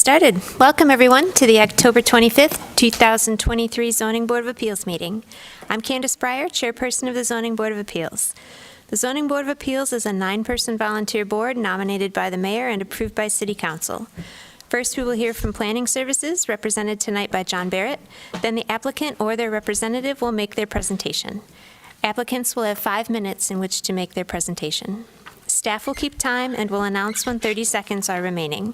Started. Welcome, everyone, to the October 25th, 2023 Zoning Board of Appeals meeting. I'm Candace Breyer, Chairperson of the Zoning Board of Appeals. The Zoning Board of Appeals is a 9-person volunteer board nominated by the mayor and approved by City Council. First, we will hear from Planning Services, represented tonight by John Barrett. Then the applicant or their representative will make their presentation. Applicants will have 5 minutes in which to make their presentation. Staff will keep time and will announce when 30 seconds are remaining.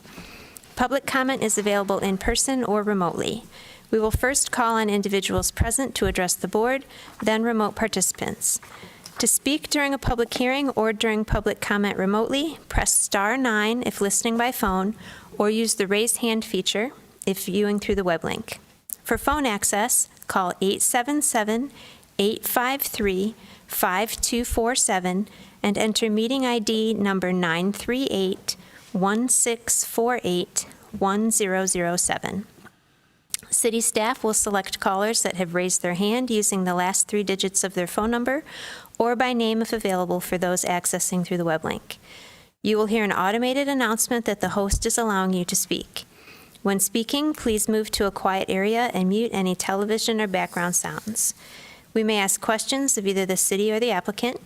Public comment is available in person or remotely. We will first call on individuals present to address the board, then remote participants. To speak during a public hearing or during public comment remotely, press star 9 if listening by phone, or use the raise hand feature if viewing through the web link. For phone access, call 877-853-5247 and enter meeting ID number 938-1648-1007. City staff will select callers that have raised their hand using the last 3 digits of their phone number or by name if available for those accessing through the web link. You will hear an automated announcement that the host is allowing you to speak. When speaking, please move to a quiet area and mute any television or background sounds. We may ask questions of either the city or the applicant.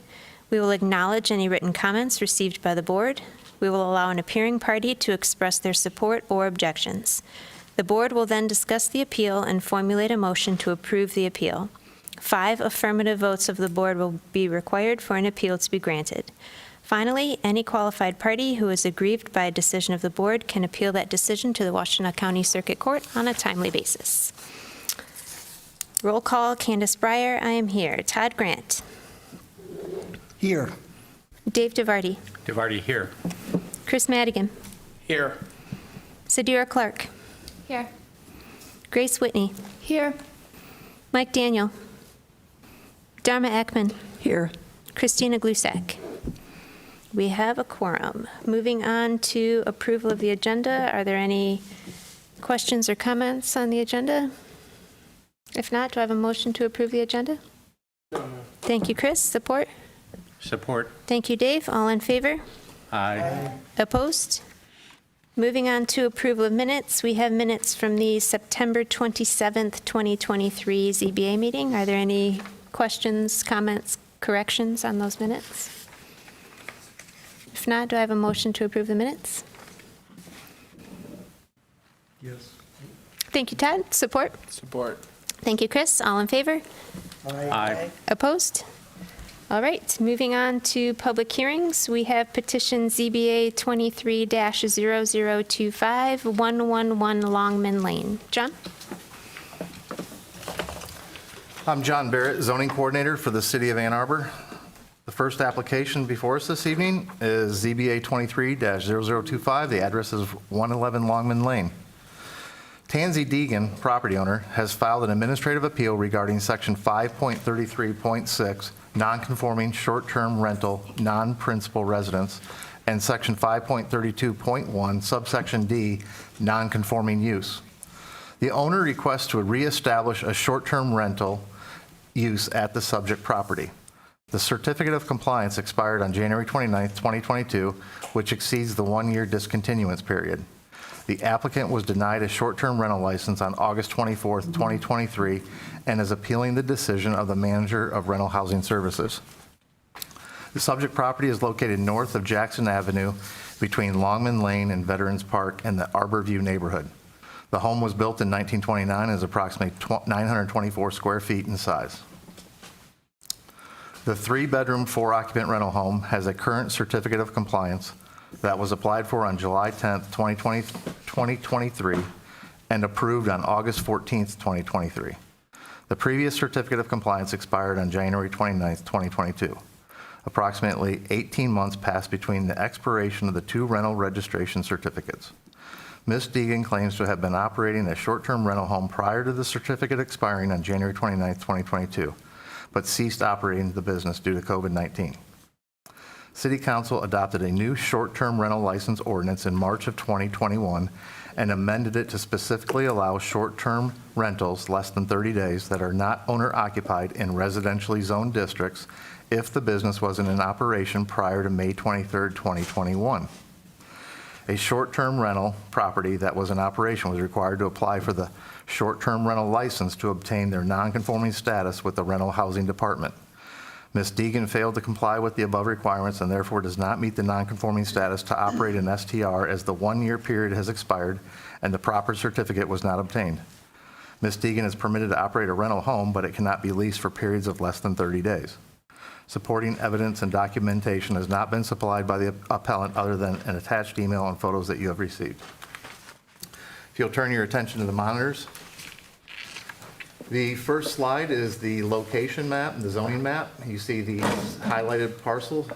We will acknowledge any written comments received by the board. We will allow an appearing party to express their support or objections. The board will then discuss the appeal and formulate a motion to approve the appeal. 5 affirmative votes of the board will be required for an appeal to be granted. Finally, any qualified party who is aggrieved by a decision of the board can appeal that decision to the Washtenaw County Circuit Court on a timely basis. Roll call, Candace Breyer, I am here. Todd Grant. Here. Dave DeVarty. DeVarty here. Chris Madigan. Here. Sadira Clark. Here. Grace Whitney. Here. Mike Daniel. Dharma Ekman. Here. Christina Glusak. We have a quorum. Moving on to approval of the agenda. Are there any questions or comments on the agenda? If not, do I have a motion to approve the agenda? Thank you, Chris. Support? Support. Thank you, Dave. All in favor? Aye. Opposed? Moving on to approval of minutes. We have minutes from the September 27th, 2023 ZBA meeting. Are there any questions, comments, corrections on those minutes? If not, do I have a motion to approve the minutes? Yes. Thank you, Todd. Support? Support. Thank you, Chris. All in favor? Aye. Opposed? All right, moving on to public hearings. We have petition ZBA 23-0025, 111 Longman Lane. John? I'm John Barrett, zoning coordinator for the city of Ann Arbor. The first application before us this evening is ZBA 23-0025. The address is 111 Longman Lane. Tansy Deegan, property owner, has filed an administrative appeal regarding section 5.33.6, non-conforming short-term rental, non-principal residence, and section 5.32.1, subsection D, non-conforming use. The owner requests to reestablish a short-term rental use at the subject property. The certificate of compliance expired on January 29, 2022, which exceeds the 1-year discontinuance period. The applicant was denied a short-term rental license on August 24, 2023, and is appealing the decision of the manager of rental housing services. The subject property is located north of Jackson Avenue between Longman Lane and Veterans Park in the Arbor View neighborhood. The home was built in 1929 and is approximately 924 square feet in size. The 3-bedroom, 4-occupant rental home has a current certificate of compliance that was applied for on July 10, 2023, and approved on August 14, 2023. The previous certificate of compliance expired on January 29, 2022. Approximately 18 months passed between the expiration of the 2 rental registration certificates. Ms. Deegan claims to have been operating a short-term rental home prior to the certificate expiring on January 29, 2022, but ceased operating the business due to COVID-19. City Council adopted a new short-term rental license ordinance in March of 2021 and amended it to specifically allow short-term rentals less than 30 days that are not owner-occupied in residentially zoned districts if the business was in an operation prior to May 23, 2021. A short-term rental property that was in operation was required to apply for the short-term rental license to obtain their non-conforming status with the rental housing department. Ms. Deegan failed to comply with the above requirements and therefore does not meet the non-conforming status to operate an STR as the one-year period has expired and the proper certificate was not obtained. Ms. Deegan is permitted to operate a rental home, but it cannot be leased for periods of less than 30 days. Supporting evidence and documentation has not been supplied by the appellant other than an attached email and photos that you have received. If you'll turn your attention to the monitors. The first slide is the location map, the zoning map. You see the highlighted parcel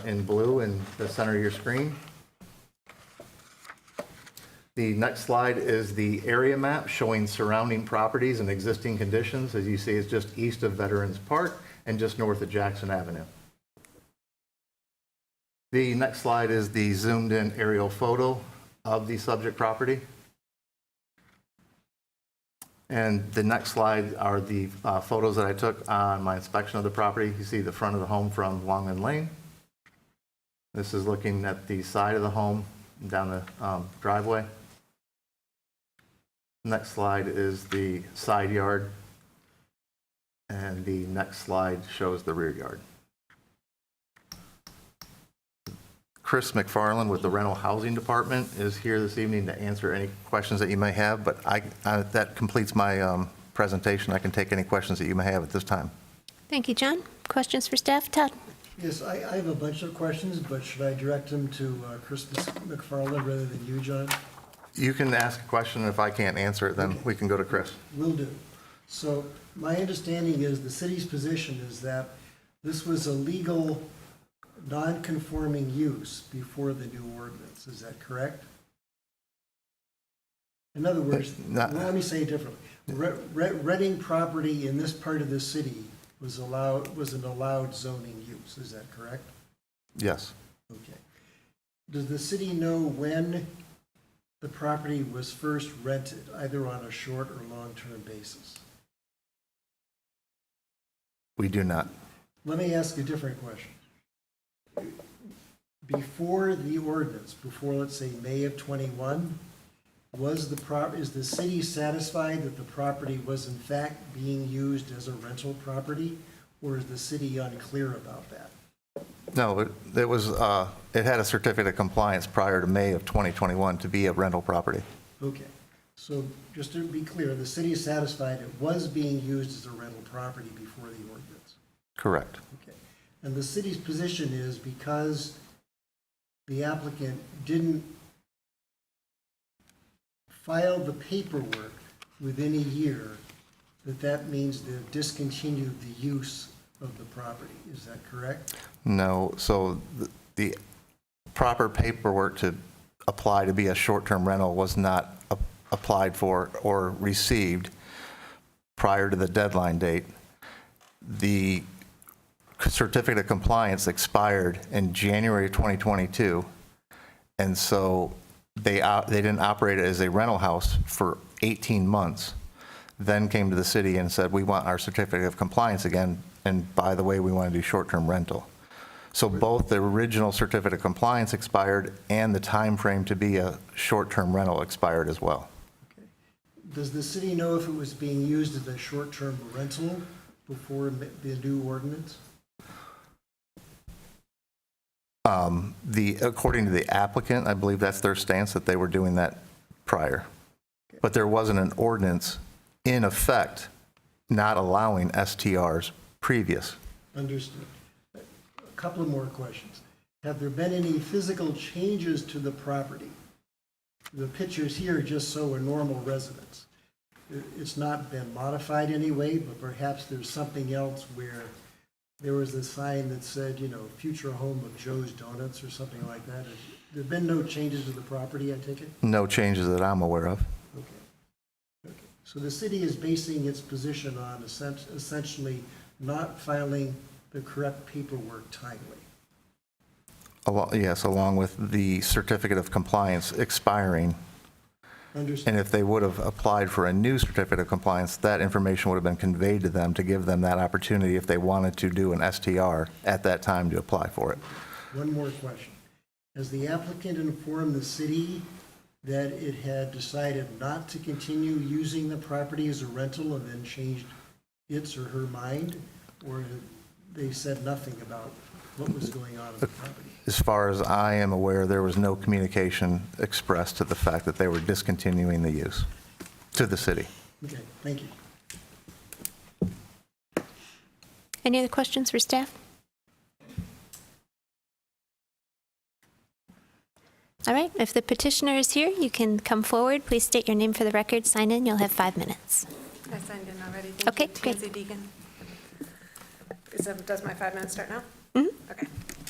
in blue in the center of your screen. The next slide is the area map showing surrounding properties and existing conditions. As you see, it's just east of Veterans Park and just north of Jackson Avenue. The next slide is the zoomed-in aerial photo of the subject property. And the next slide are the photos that I took on my inspection of the property. You see the front of the home from Longman Lane. This is looking at the side of the home down the driveway. Next slide is the side yard. And the next slide shows the rear yard. Chris McFarland with the Rental Housing Department is here this evening to answer any questions that you may have, but that completes my presentation. I can take any questions that you may have at this time. Thank you, John. Questions for staff? Todd? Yes, I have a bunch of questions, but should I direct them to Chris McFarland rather than you, John? You can ask a question, and if I can't answer it, then we can go to Chris. Will do. So my understanding is the city's position is that this was a legal, non-conforming use before the new ordinance. Is that correct? In other words, let me say it differently. Renting property in this part of the city was an allowed zoning use. Is that correct? Yes. Okay. Does the city know when the property was first rented, either on a short or long-term basis? We do not. Let me ask a different question. Before the ordinance, before, let's say, May of '21, is the city satisfied that the property was in fact being used as a rental property, or is the city unclear about that? No, it had a certificate of compliance prior to May of 2021 to be a rental property. Okay, so just to be clear, the city is satisfied it was being used as a rental property before the ordinance? Correct. Okay, and the city's position is because the applicant didn't file the paperwork within a year, that means they've discontinued the use of the property. Is that correct? No, so the proper paperwork to apply to be a short-term rental was not applied for or received prior to the deadline date. The certificate of compliance expired in January 2022, and so they didn't operate it as a rental house for 18 months, then came to the city and said, we want our certificate of compliance again, and by the way, we want to do short-term rental. So both the original certificate of compliance expired and the time frame to be a short-term rental expired as well. Okay. Does the city know if it was being used as a short-term rental before the new ordinance? According to the applicant, I believe that's their stance, that they were doing that prior. But there wasn't an ordinance in effect not allowing STRs previous. Understood. A couple of more questions. Have there been any physical changes to the property? The pictures here just show a normal residence. It's not been modified anyway, but perhaps there's something else where there was a sign that said, future home of Joe's Donuts or something like that. There have been no changes to the property, I take it? No changes that I'm aware of. Okay. So the city is basing its position on essentially not filing the correct paperwork timely. Yes, along with the certificate of compliance expiring. Understood. And if they would have applied for a new certificate of compliance, that information would have been conveyed to them to give them that opportunity if they wanted to do an STR at that time to apply for it. One more question. Has the applicant informed the city that it had decided not to continue using the property as a rental and then changed its or her mind? Or have they said nothing about what was going on in the property? As far as I am aware, there was no communication expressed to the fact that they were discontinuing the use to the city. Okay, thank you. Any other questions for staff? All right, if the petitioner is here, you can come forward. Please state your name for the record, sign in. You'll have 5 minutes. I signed in already. Thank Okay, you. great. Tansy Deegan. Does my 5 minutes start now? Mm-hmm. Okay.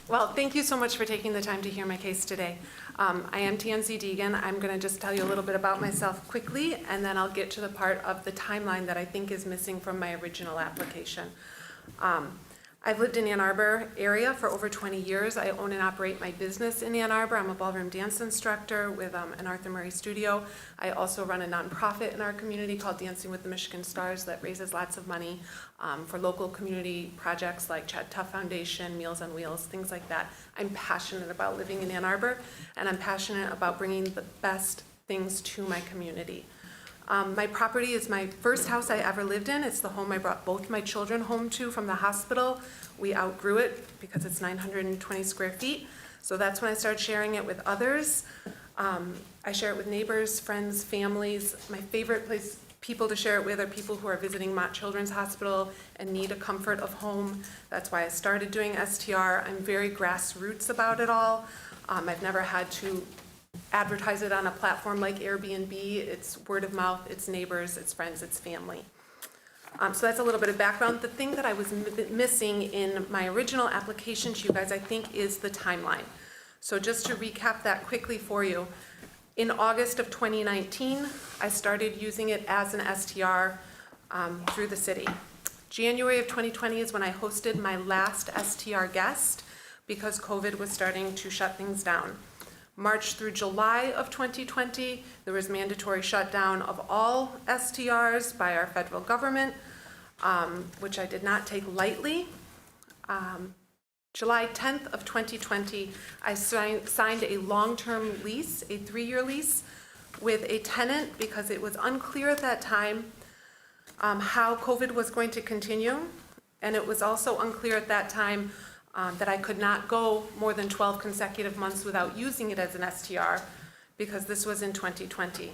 Well, thank you so much for taking the time to hear my case today. I am Tansy Deegan. I'm going to just tell you a little bit about myself quickly, and then I'll get to the part of the timeline that I think is missing from my original application. I've lived in Ann Arbor area for over 20 years. I own and operate my business in Ann Arbor. I'm a ballroom dance instructor with an Arthur Murray studio. I also run a nonprofit in our community called Dancing with the Michigan Stars that raises lots of money for local community projects like Chad Tuff Foundation, Meals on Wheels, things like that. I'm passionate about living in Ann Arbor, and I'm passionate about bringing the best things to my community. My property is my first house I ever lived in. It's the home I brought both my children home to from the hospital. We outgrew it because it's 920 square feet. So that's when I started sharing it with others. I share it with neighbors, friends, families. My favorite people to share it with are people who are visiting Mott Children's Hospital and need a comfort of home. That's why I started doing STR. I'm very grassroots about it all. I've never had to advertise it on a platform like Airbnb. It's word of mouth, it's neighbors, it's friends, it's family. So that's a little bit of background. The thing that I was missing in my original application to you guys, I think, is the timeline. So just to recap that quickly for you, in August of 2019, I started using it as an STR through the city. January of 2020 is when I hosted my last STR guest because COVID was starting to shut things down. March through July of 2020, there was mandatory shutdown of all STRs by our federal government, which I did not take lightly. July 10th of 2020, I signed a long-term lease, a 3-year lease, with a tenant because it was unclear at that time how COVID was going to continue, and it was also unclear at that time that I could not go more than 12 consecutive months without using it as an STR because this was in 2020.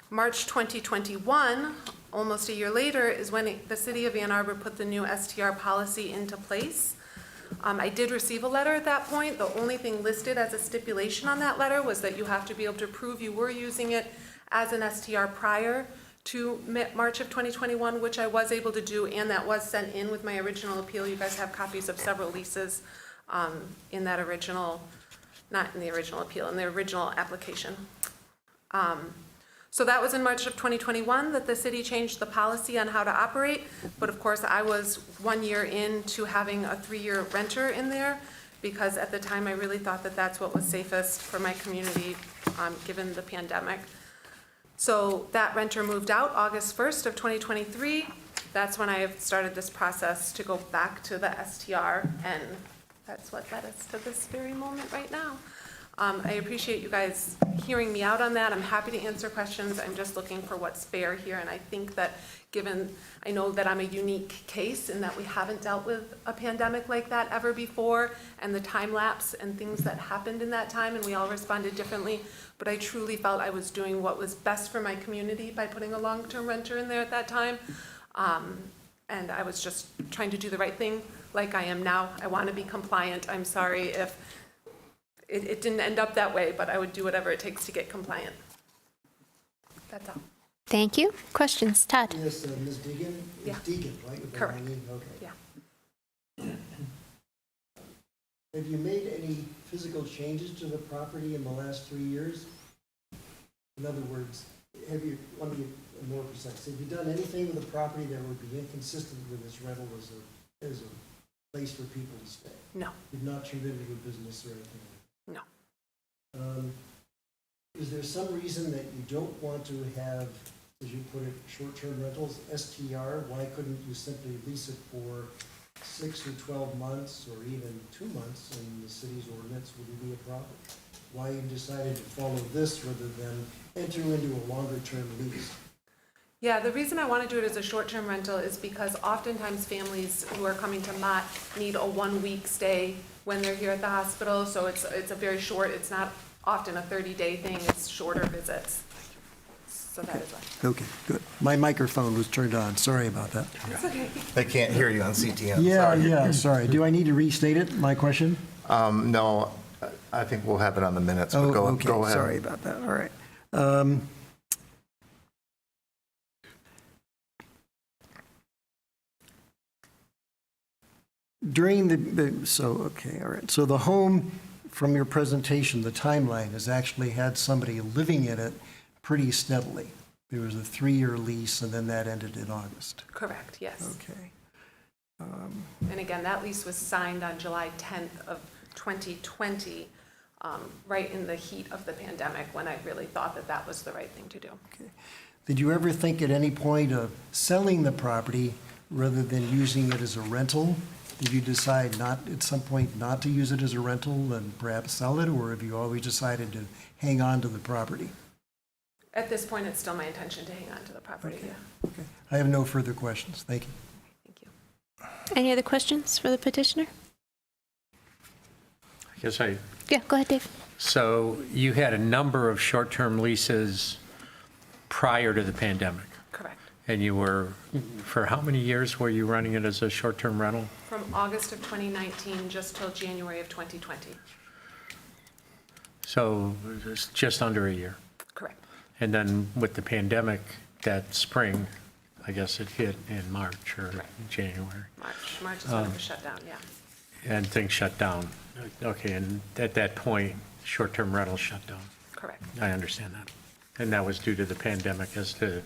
March 2021, almost a year later, is when the city of Ann Arbor put the new STR policy into place. I did receive a letter at that point. The only thing listed as a stipulation on that letter was that you have to be able to prove you were using it as an STR prior to March of 2021, which I was able to do, and that was sent in with my original appeal. You guys have copies of several leases in that original, not in the original appeal, in the original application. So that was in March of 2021 that the city changed the policy on how to operate, but of course I was 1 year into having a 3-year renter in there because at the time I really thought that that's what was safest for my community given the pandemic. So that renter moved out August 1st of 2023. That's when I have started this process to go back to the STR, and that's what led us to this very moment right now. I appreciate you guys hearing me out on that. I'm happy to answer questions. I'm just looking for what's fair here, and I think that given, I know that I'm a unique case in that we haven't dealt with a pandemic like that ever before, and the time lapse and things that happened in that time, and we all responded differently, but I truly felt I was doing what was best for my community by putting a long-term renter in there at that time, and I was just trying to do the right thing like I am now. I want to be compliant. I'm sorry if it didn't end up that way, but I would do whatever it takes to get compliant. That's all. Thank you. Questions? Todd? Yes, Ms. Deegan? Yeah. It's Deegan, right? With the Correct. IE? Okay. Yeah. Have you made any physical changes to the property in the last 3 years? In other words, let me get more precise. Have you done anything with the property that would be inconsistent with its rental as a place for people to stay? No. You've not turned it into a business or anything? No. Is there some reason that you don't want to have, as you put it, short-term rentals, STR? Why couldn't you simply lease it for 6 or 12 months, or even 2 months in the city's ordinance, would it be a problem? Why you decided to follow this rather than enter into a longer-term lease? Yeah, the reason I want to do it as a short-term rental is because oftentimes families who are coming to Mott need a 1-week stay when they're here at the hospital, so it's a very short, it's not often a 30-day thing, it's shorter visits. So that is why. Okay, good. My microphone was turned on, sorry about that. It's okay. They can't hear you on CTN. Yeah, sorry. sorry. Do I need to restate it, my question? No, I think we'll have it on the minutes, but go ahead. Sorry about that, all right. During all right. So the home, from your presentation, the timeline has actually had somebody living in it pretty steadily. There was a 3-year lease, and then that ended in August. Correct, yes. Okay. And again, that lease was signed on July 10th of 2020, right in the heat of the pandemic, when I really thought that that was the right thing to do. Okay. Did you ever think at any point of selling the property rather than using it as a rental? Did you decide not, at some point, not to use it as a rental and perhaps sell it, or have you always decided to hang on to the property? At this point, it's still my intention to hang on to the property, Okay. yeah. Okay. I have no further questions. Thank you. Thank you. Any other questions for the petitioner? I guess I, Yeah, go ahead, Dave. so you had a number of short-term leases prior to the pandemic, Correct. and you were, for how many years were you running it as a short-term rental? From August of 2019 just till January of 2020. So it's just under a year. Correct. And then with the pandemic that spring, I guess it hit in March or January, March is when it was shut down, yeah. and things shut down. Okay, and at that point, short-term rental shut down. Correct. I understand that. And that was due to the pandemic as to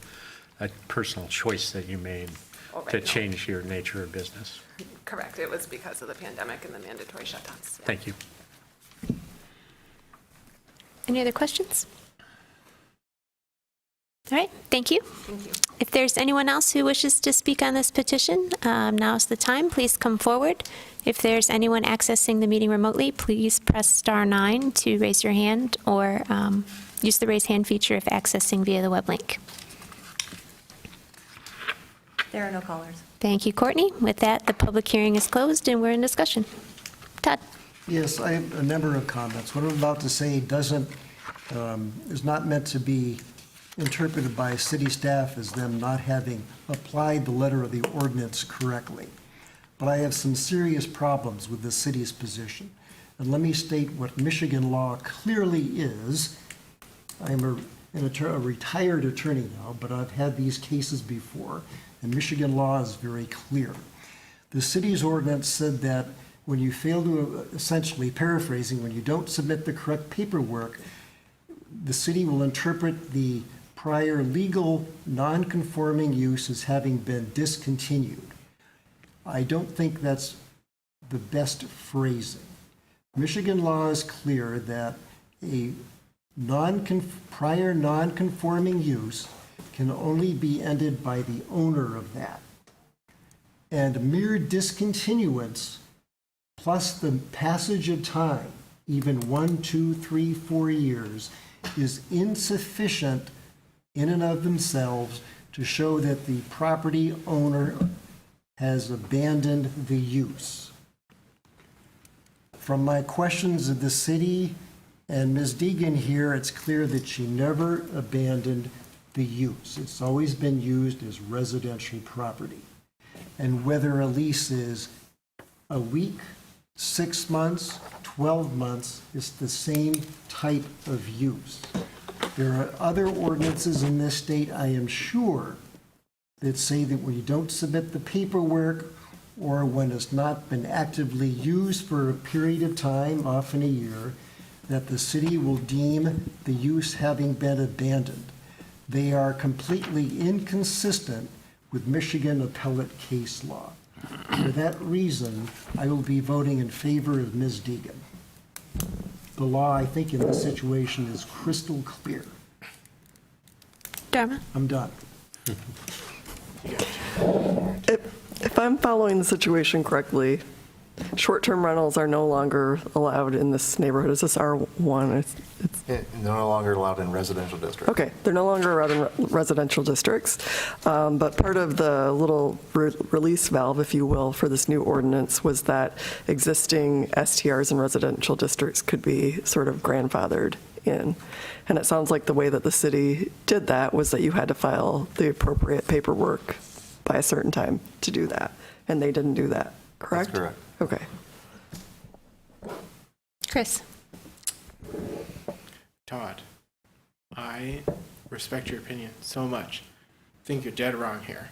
a personal choice that you made Oh, right, to no. change your nature of business. Correct. It was because of the pandemic and the mandatory shutdowns. Yeah. Thank you. Any other questions? All right, thank you. Thank you. If there's anyone else who wishes to speak on this petition, now's the time. Please come forward. If there's anyone accessing the meeting remotely, please press *9 to raise your hand or use the raise hand feature if accessing via the web link. There are no callers. Thank you, Courtney. With that, the public hearing is closed and we're in discussion. Todd? Yes, I have a number of comments. What I'm about to say is not meant to be interpreted by city staff as them not having applied the letter of the ordinance correctly. But I have some serious problems with the city's position. And let me state what Michigan law clearly is. I'm a retired attorney now, but I've had these cases before, and Michigan law is very clear. The city's ordinance said that when you fail to, essentially paraphrasing, when you don't submit the correct paperwork, the city will interpret the prior legal non-conforming use as having been discontinued. I don't think that's the best phrasing. Michigan law is clear that a prior non-conforming use can only be ended by the owner of that. And mere discontinuance plus the passage of time, even 1, 2, 3, 4 years, is insufficient in and of themselves to show that the property owner has abandoned the use. From my questions of the city and Ms. Deegan here, it's clear that she never abandoned the use. It's always been used as residential property. And whether a lease is a week, 6 months, 12 months, it's the same type of use. There are other ordinances in this state, I am sure, that say that when you don't submit the paperwork or when it's not been actively used for a period of time, often a year, that the city will deem the use having been abandoned. They are completely inconsistent with Michigan appellate case law. For that reason, I will be voting in favor of Ms. Deegan. The law, I think, in this situation is crystal clear. Dharma? I'm done. If I'm following the situation correctly, short-term rentals are no longer allowed in this neighborhood. Is this R1? They're no longer allowed in residential districts. Okay, they're no longer allowed in residential districts, but part of the little release valve, if you will, for this new ordinance was that existing STRs in residential districts could be sort of grandfathered in. And it sounds like the way that the city did that was that you had to file the appropriate paperwork by a certain time to do that, and they didn't do that, correct? That's correct. Okay. Chris? Todd, I respect your opinion so much. I think you're dead wrong here.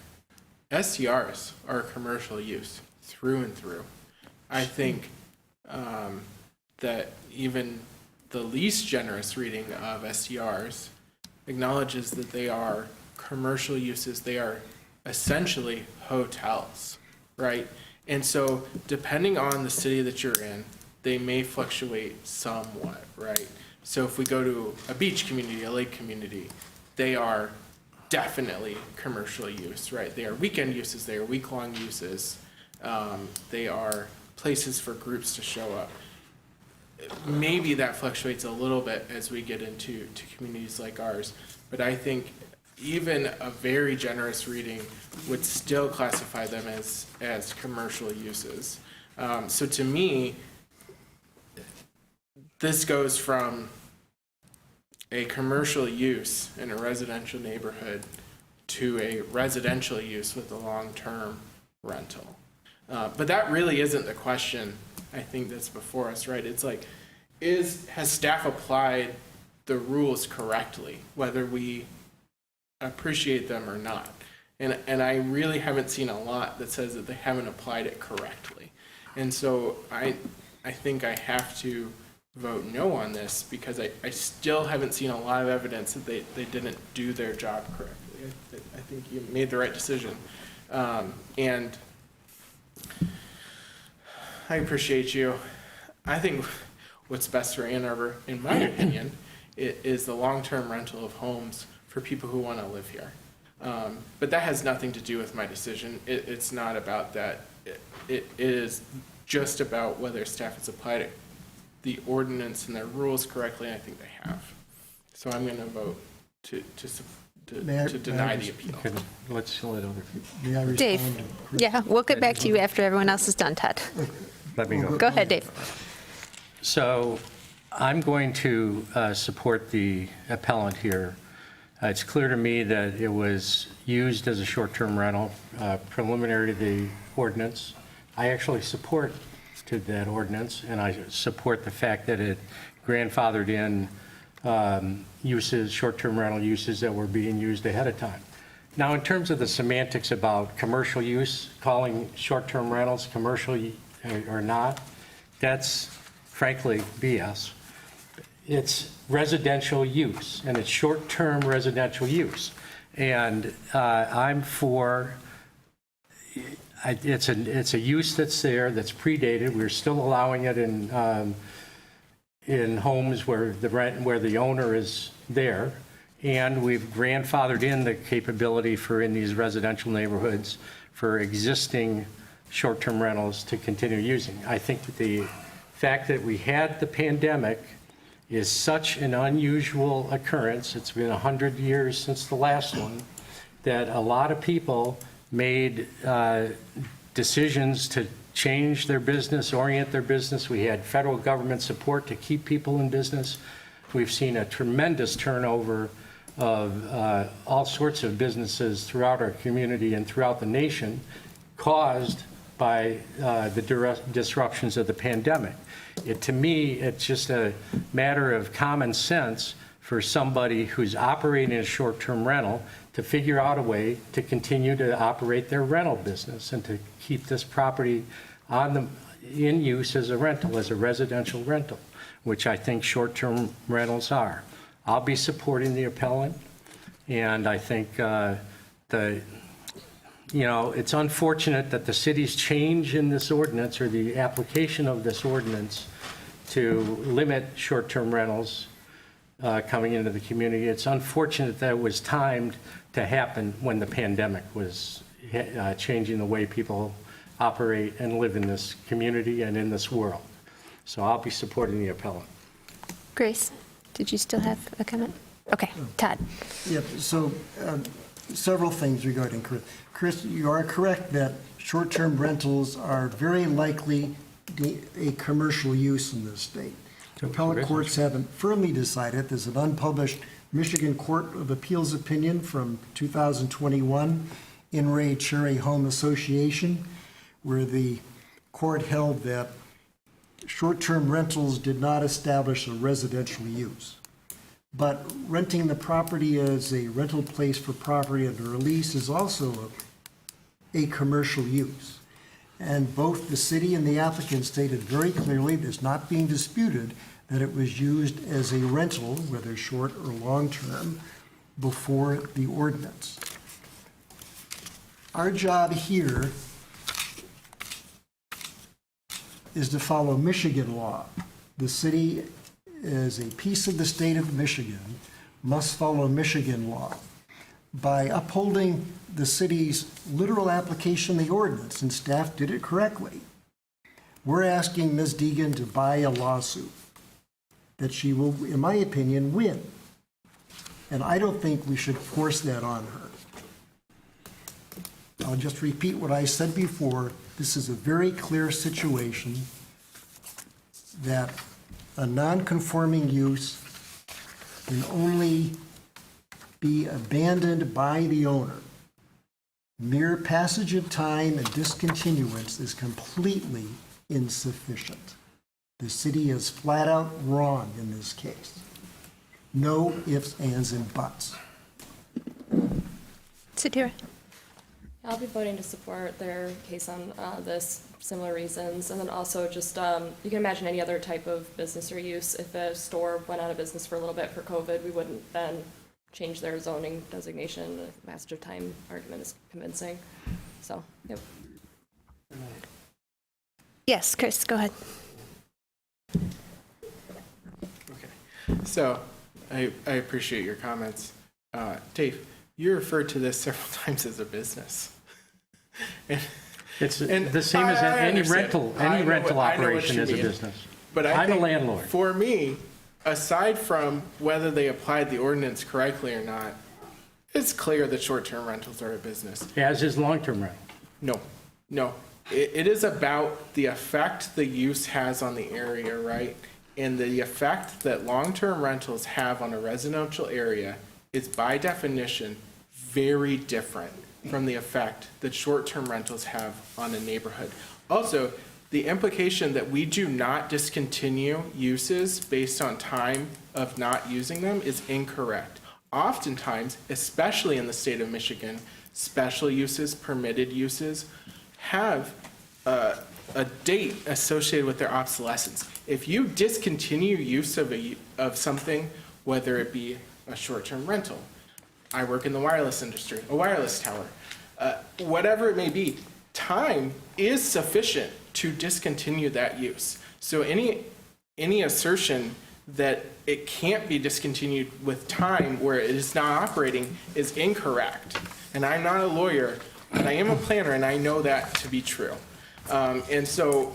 STRs are commercial use through and through. I think that even the least generous reading of STRs acknowledges that they are commercial uses. They are essentially hotels, right? And so depending on the city that you're in, they may fluctuate somewhat, right? So if we go to a beach community, a lake community, they are definitely commercial use, right? They are weekend uses, they are week-long uses. They are places for groups to show up. Maybe that fluctuates a little bit as we get into communities like ours, but I think even a very generous reading would still classify them as commercial uses. So to me, this goes from a commercial use in a residential neighborhood to a residential use with a long-term rental. But that really isn't the question, I think, that's before us, right? It's like, has staff applied the rules correctly, whether we appreciate them or not? And I really haven't seen a lot that says that they haven't applied it correctly. And so I think I have to vote no on this because I still haven't seen a lot of evidence that they didn't do their job correctly. I think you made the right decision. And I appreciate you. I think what's best for Ann Arbor, in my opinion, is the long-term rental of homes for people who want to live here. But that has nothing to do with my decision. It's not about that. It is just about whether staff has applied the ordinance and their rules correctly, and I think they have. So I'm going to vote to deny the appeal. Okay, let's let other people. May I respond? Dave? to Chris? Yeah, we'll get back to you after everyone else is done, Todd. Let me go. Go ahead, Dave. So I'm going to support the appellant here. It's clear to me that it was used as a short-term rental preliminary to the ordinance. I actually support to that ordinance, and I support the fact that it grandfathered in uses, short-term rental uses that were being used ahead of time. Now, in terms of the semantics about commercial use, calling short-term rentals commercial or not, that's frankly BS. It's residential use, and it's short-term residential use. And I'm for, it's a use that's there, that's predated. We're still allowing it in homes where the owner is there. And we've grandfathered in the capability for, in these residential neighborhoods, for existing short-term rentals to continue using. I think that the fact that we had the pandemic is such an unusual occurrence, it's been 100 years since the last one, that a lot of people made decisions to change their business, orient their business. We had federal government support to keep people in business. We've seen a tremendous turnover of all sorts of businesses throughout our community and throughout the nation caused by the disruptions of the pandemic. To me, it's just a matter of common sense for somebody who's operating a short-term rental to figure out a way to continue to operate their rental business and to keep this property in use as a rental, as a residential rental, which I think short-term rentals are. I'll be supporting the appellant, and I think it's unfortunate that the city's change in this ordinance or the application of this ordinance to limit short-term rentals coming into the community. It's unfortunate that it was timed to happen when the pandemic was changing the way people operate and live in this community and in this world. So I'll be supporting the appellant. Grace, did you still have a comment? Okay, Todd. Yep, so several things regarding Chris. Chris, you are correct that short-term rentals are very likely a commercial use in this state. Appellate courts haven't firmly decided. There's an unpublished Michigan Court of Appeals opinion from 2021, In re Cherry Home Association, where the court held that short-term rentals did not establish a residential use. But renting the property as a rental place for property under a lease is also a commercial use. And both the city and the applicant stated very clearly, it's not being disputed, that it was used as a rental, whether short or long-term, before the ordinance. Our job here is to follow Michigan law. The city, as a piece of the state of Michigan, must follow Michigan law. By upholding the city's literal application of the ordinance, and staff did it correctly, we're asking Ms. Deegan to buy a lawsuit that she will, in my opinion, win. And I don't think we should force that on her. I'll just repeat what I said before. This is a very clear situation that a non-conforming use can only be abandoned by the owner. Mere passage of time and discontinuance is completely insufficient. The city is flat out wrong in this case. No ifs, ands, and buts. Satira. I'll be voting to support their case on this, similar reasons. And then also just, you can imagine any other type of business or use. If a store went out of business for a little bit for COVID, we wouldn't then change their zoning designation. The passage of time argument is convincing. So, yep. Yes, Chris, go ahead. Okay. So I appreciate your comments. Dave, you referred to this several times as a business. It's And the same as I any understand. rental, I any know rental what- I know what operation you is a mean. business. But I I'm a think landlord. For me, aside from whether they applied the ordinance correctly or not, it's clear that short-term rentals are a business. As is long-term rental. No. It is about the effect the use has on the area, right? And the effect that long-term rentals have on a residential area is by definition very different from the effect that short-term rentals have on a neighborhood. Also, the implication that we do not discontinue uses based on time of not using them is incorrect. Oftentimes, especially in the state of Michigan, special uses, permitted uses, have a date associated with their obsolescence. If you discontinue use of something, whether it be a short-term rental, I work in the wireless industry, a wireless tower, whatever it may be, time is sufficient to discontinue that use. So any assertion that it can't be discontinued with time where it is not operating is incorrect. And I'm not a lawyer, but I am a planner, and I know that to be true. And so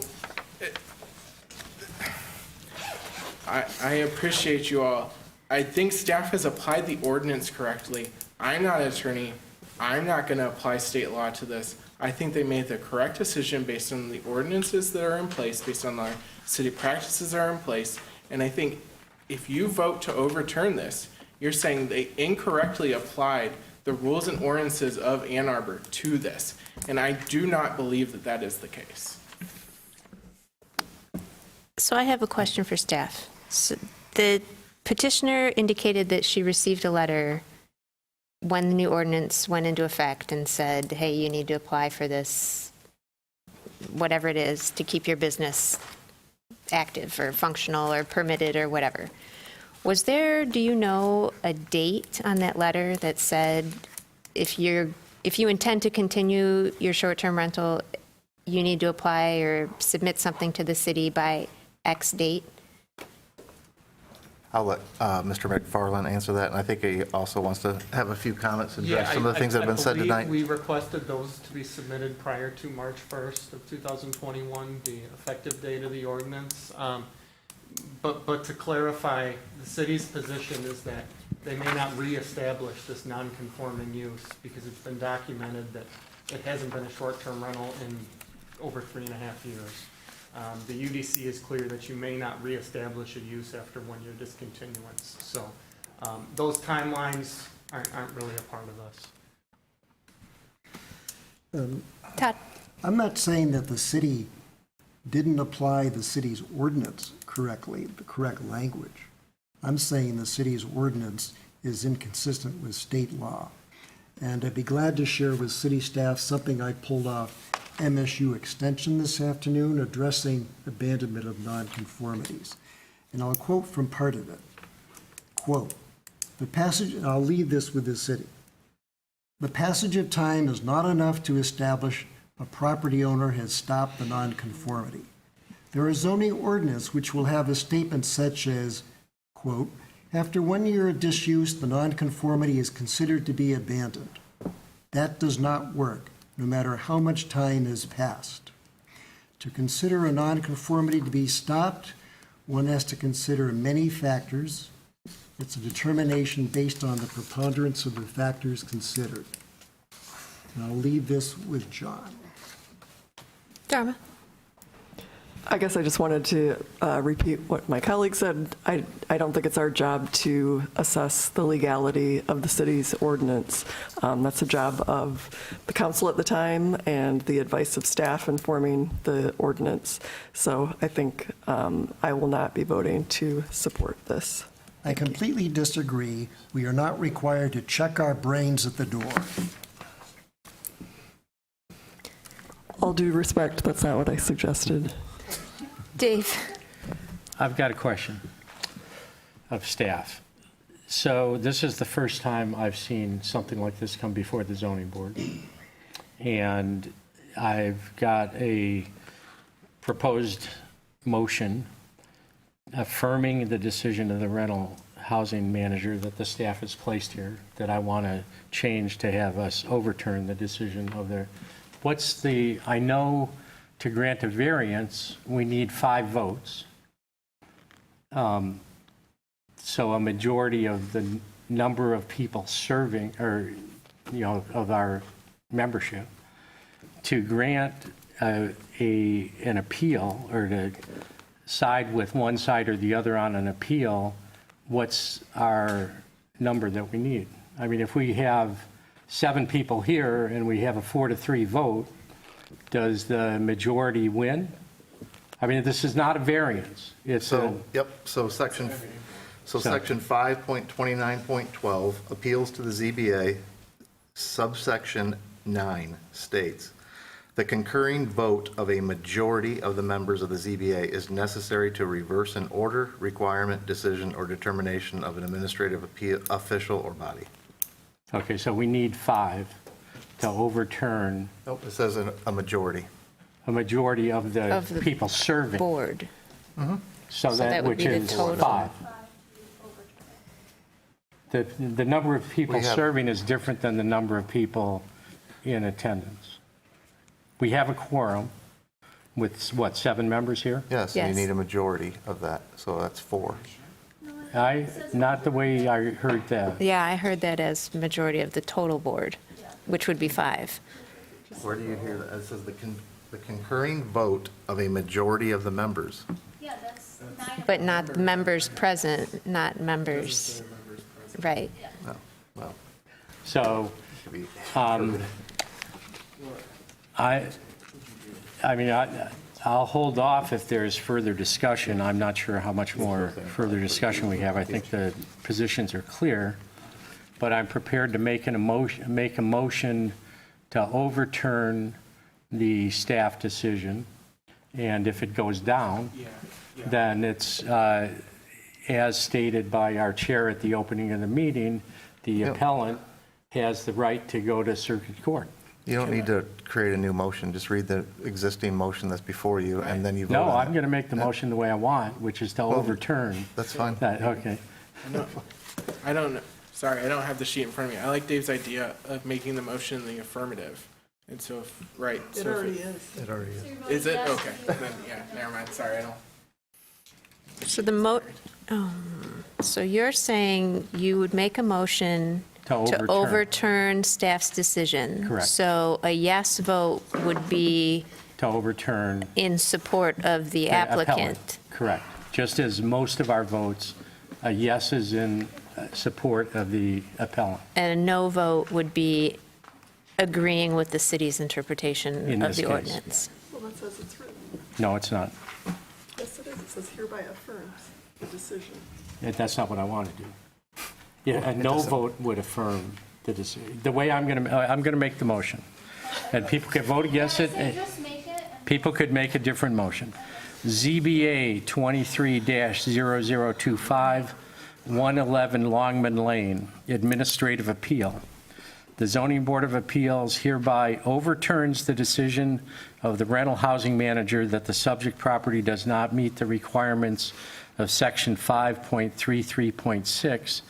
I appreciate you all. I think staff has applied the ordinance correctly. I'm not an attorney. I'm not going to apply state law to this. I think they made the correct decision based on the ordinances that are in place, based on the city practices that are in place. And I think if you vote to overturn this, you're saying they incorrectly applied the rules and ordinances of Ann Arbor to this. And I do not believe that that is the case. So I have a question for staff. So the petitioner indicated that she received a letter when the new ordinance went into effect and said, hey, you need to apply for this, whatever it is, to keep your business active or functional or permitted or whatever. Was there, do you know, a date on that letter that said if you intend to continue your short-term rental, you need to apply or submit something to the city by X date? I'll let Mr. McFarland answer that, and I think he also wants to have a few comments and address some of the things that have been said tonight. We requested those to be submitted prior to March 1st of 2021, the effective date of the ordinance. But to clarify, the city's position is that they may not reestablish this non-conforming use because it's been documented that it hasn't been a short-term rental in over 3.5 years. The UDC is clear that you may not reestablish a use after 1 year discontinuance. So those timelines aren't really a part of this. Todd? I'm not saying that the city didn't apply the city's ordinance correctly, the correct language. I'm saying the city's ordinance is inconsistent with state law. And I'd be glad to share with city staff something I pulled off MSU Extension this afternoon addressing abandonment of nonconformities. And I'll quote from part of it. Quote, the passage, and I'll leave this with the city. The passage of time is not enough to establish a property owner has stopped the nonconformity. There is zoning ordinance which will have a statement such as, quote, after 1 year of disuse, the nonconformity is considered to be abandoned. That does not work, no matter how much time has passed. To consider a nonconformity to be stopped, one has to consider many factors. It's a determination based on the preponderance of the factors considered. And I'll leave this with John. Dharma? I guess I just wanted to repeat what my colleague said. I don't think it's our job to assess the legality of the city's ordinance. That's a job of the council at the time and the advice of staff informing the ordinance. So I think I will not be voting to support this. I completely disagree. We are not required to check our brains at the door. All due respect, that's not what I suggested. Dave? I've got a question of staff. So this is the first time I've seen something like this come before the zoning board. And I've got a proposed motion affirming the decision of the rental housing manager that the staff has placed here, that I want to change to have us overturn the decision of their, I know to grant a variance, we need 5 votes. So a majority of the number of people serving, or, of our membership, to grant an appeal or to side with one side or the other on an appeal, what's our number that we need? I mean, if we have 7 people here and we have a 4-3 vote, does the majority win? I mean, this is not a variance. It's So section 5.29.12, appeals to the ZBA, subsection 9 states, the concurring vote of a majority of the members of the ZBA is necessary to reverse an order, requirement, decision, or determination of an administrative official or body. Okay, so we need 5 to overturn Nope, it says a majority. a majority of the Of the people serving. Board. So that that, would which be the is total. 5. The number of people We have- serving is different than the number of people in attendance. We have a quorum with, 7 members here? Yes, and Yes. you need a majority of that, so that's 4. Not the way I heard that. Yeah, I heard that as majority of the total board, which would be 5. Where do you hear that? It says the concurring vote of a majority of the members. Yeah, that's 9. But not members present, not members, right. No, well, So, it should be. I'll hold off if there's further discussion. I'm not sure how much more further discussion we have. I think the positions are clear, but I'm prepared to make a motion to overturn the staff decision, and if it goes down, then it's, as stated by our chair at the opening of the meeting, the appellant has the right to go to circuit court. You don't need to create a new motion, just read the existing motion that's before you, and then you vote No, on it. I'm going to make the motion the way I want, which is to overturn That's fine. that, okay. I don't, sorry, I don't have the sheet in front of me. I like Dave's idea of making the motion in the affirmative. And so, right. It already is. It already is. Is it? Okay, then, yeah, never mind, sorry, I don't. So so you're saying you would make a motion To to overturn. overturn staff's decision? Correct. So a yes vote would be To overturn in support of the the applicant? Correct. Just as most of our votes, a yes is in support of the appellant. And a no vote would be agreeing with the city's interpretation In of this the case. ordinance? Well, that says it's written. No, it's not. Yes, it is. It says hereby affirms the decision. That's not what I want to do. Yeah, a no vote would affirm the decision. The way I'm going to make the motion. And people can vote against it. People could make a different motion. ZBA 23-0025, 111 Longman Lane, administrative appeal. The Zoning Board of Appeals hereby overturns the decision of the rental housing manager that the subject property does not meet the requirements of Section 5.33.6,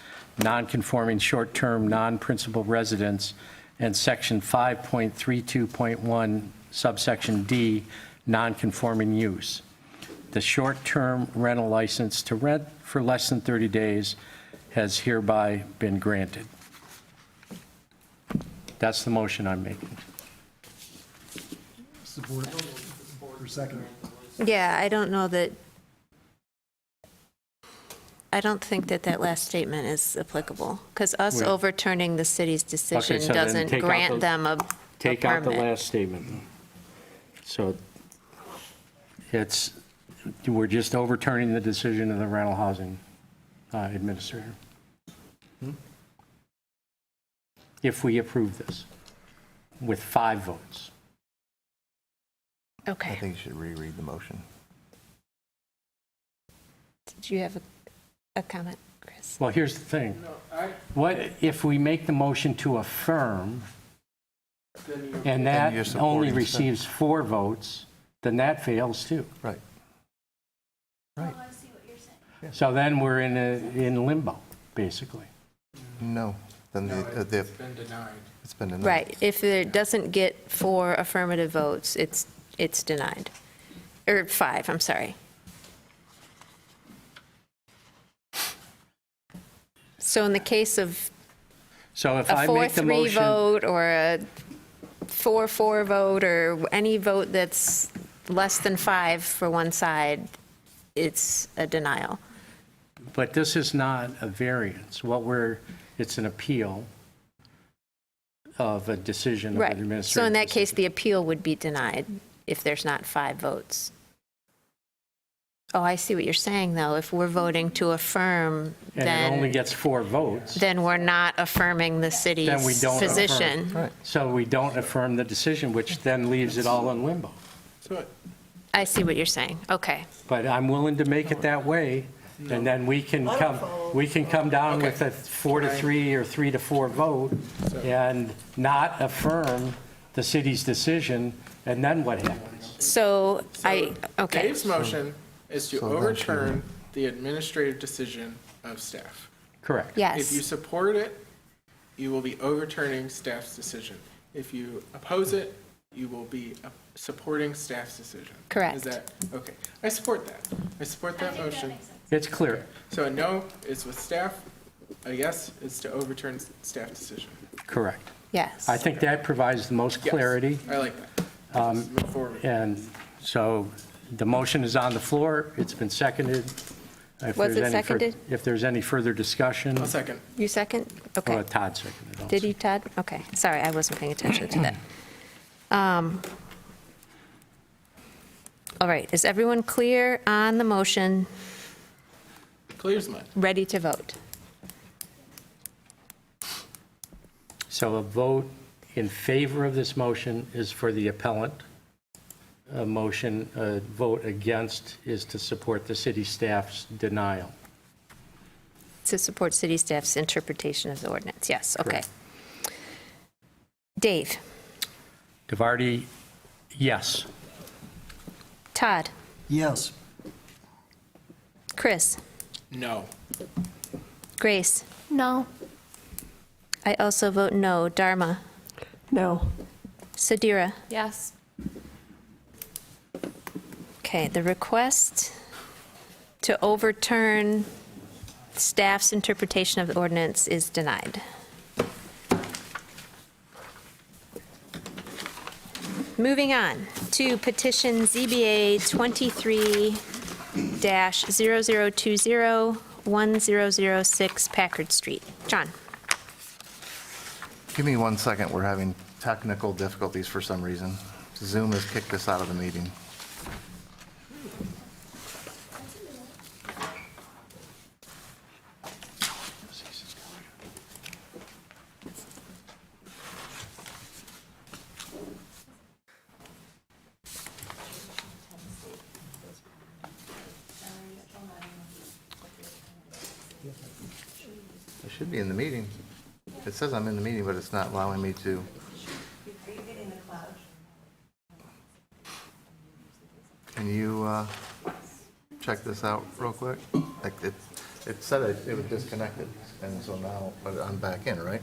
non-conforming short-term, non-principal residence, and Section 5.32.1, subsection D, non-conforming use. The short-term rental license to rent for less than 30 days has hereby been granted. That's the motion I'm making. Support or second? Yeah, I don't know that, I don't think that that last statement is applicable, because us Well- overturning the city's decision so then doesn't take out grant the- them a Take out the permit. last statement. So we're just overturning the decision of the rental housing administrator. If we approve this with 5 votes. I Okay. think you should reread the motion. Did you have a comment, Chris? Well, here's the thing. No, I, What if we make the motion to affirm then you. and Then that you're only supporting receives 4 votes, then that fails too. Right. Right. So then we're in limbo, basically. No, then No, the it's been denied. it's been denied. Right, if it doesn't get 4 affirmative votes, it's denied. Or 5, I'm sorry. So in the case of So if a I make the 4-3 motion. vote or a 4-4 vote or any vote that's less than 5 for one side, it's a denial. But this is not a variance. It's an appeal of a decision of Right. an administrative. So in that case, decision. the appeal would be denied if there's not 5 votes. Oh, I see what you're saying, though. If we're voting to affirm, And it only then, gets 4 votes, then we're not affirming the Then we city's don't affirm. position. Right. so we don't affirm the decision, which then leaves it all in limbo. So, I see what you're saying. Okay. But I'm willing to make it that way, and then we can come down with a 4-3 or 3-4 vote and not affirm the city's decision, and then what happens? So so okay. Dave's motion is to So then overturn the administrative decision of staff. Correct. If you Yes. support it, you will be overturning staff's decision. If you oppose it, you will be supporting staff's decision. Correct. Is that, okay. I support that. I support that motion. It's clear. So a no is with staff, a yes is to overturn staff decision. Correct. Yes. I think that provides the most Yes, clarity. I like that. Let's move forward. And so the motion is on the floor. It's been seconded. If Was there's it any fur- seconded? If there's any further discussion, I'll second. You second? Okay. Todd seconded also. Did you, Todd? Okay. Sorry, I wasn't paying attention to that. All right. Is everyone clear on the motion, Clear as mud. ready to vote? So a vote in favor of this motion is for the appellant. A vote against is to support the city staff's denial. To support city staff's interpretation of the ordinance. Yes, okay. Correct. Dave? DeVarty, yes. Todd? Yes. Chris? No. Grace? No. I also vote no. Dharma? No. Sadira? Yes. Okay, the request to overturn staff's interpretation of the ordinance is denied. Moving on to petition ZBA 23-0020-1006 Packard Street. John? Give me 1 second, we're having technical difficulties for some reason. Zoom has kicked us out of the meeting. I should be in the meeting. It says I'm in the meeting, but it's not allowing me to. Can you check this out real quick? Like it said it was disconnected, and so now, but I'm back in, right?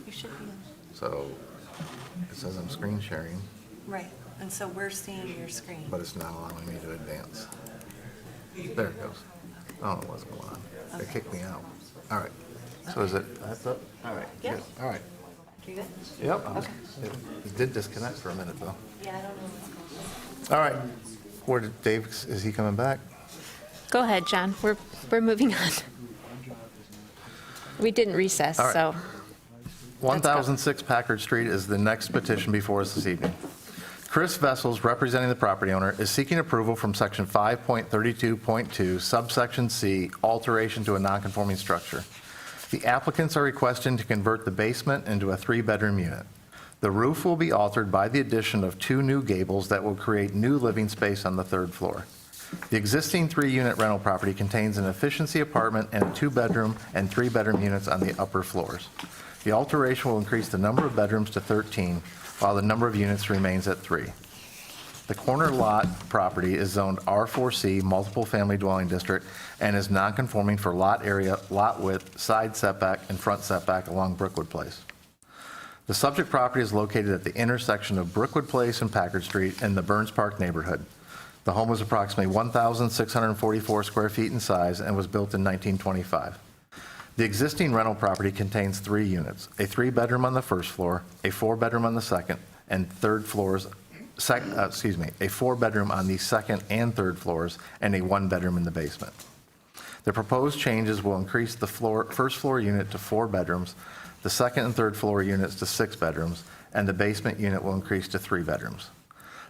You should be, So it says I'm screen sharing, right, and so we're seeing your screen. but it's not allowing me to advance. There it goes. I don't know what's going on. It kicked me out. All right. So is it, that's up? All right. Yeah. Good. All right. You good? Yep. It did disconnect for a minute, though. Yeah, I don't know what's going on. All right. Where did Dave, is he coming back? Go ahead, John. We're moving on. We didn't recess, All right. so. 1006 Packard Street is the next petition before us this evening. Chris Vessels, representing the property owner, is seeking approval from Section 5.32.2, subsection C, alteration to a nonconforming structure. The applicants are requesting to convert the basement into a 3-bedroom unit. The roof will be altered by the addition of 2 new gables that will create new living space on the 3rd floor. The existing 3-unit rental property contains an efficiency apartment and 2-bedroom and 3-bedroom units on the upper floors. The alteration will increase the number of bedrooms to 13, while the number of units remains at 3. The corner lot property is zoned R4C, multiple family dwelling district, and is nonconforming for lot area, lot width, side setback, and front setback along Brookwood Place. The subject property is located at the intersection of Brookwood Place and Packard Street in the Burns Park neighborhood. The home was approximately 1,644 square feet in size and was built in 1925. The existing rental property contains 3 units, a 3-bedroom on the 1st floor, a 4-bedroom on the 2nd and 3rd floors, a 4-bedroom on the 2nd and 3rd floors, and a 1-bedroom in the basement. The proposed changes will increase the 1st floor unit to 4 bedrooms, the 2nd and 3rd floor units to 6 bedrooms, and the basement unit will increase to 3 bedrooms.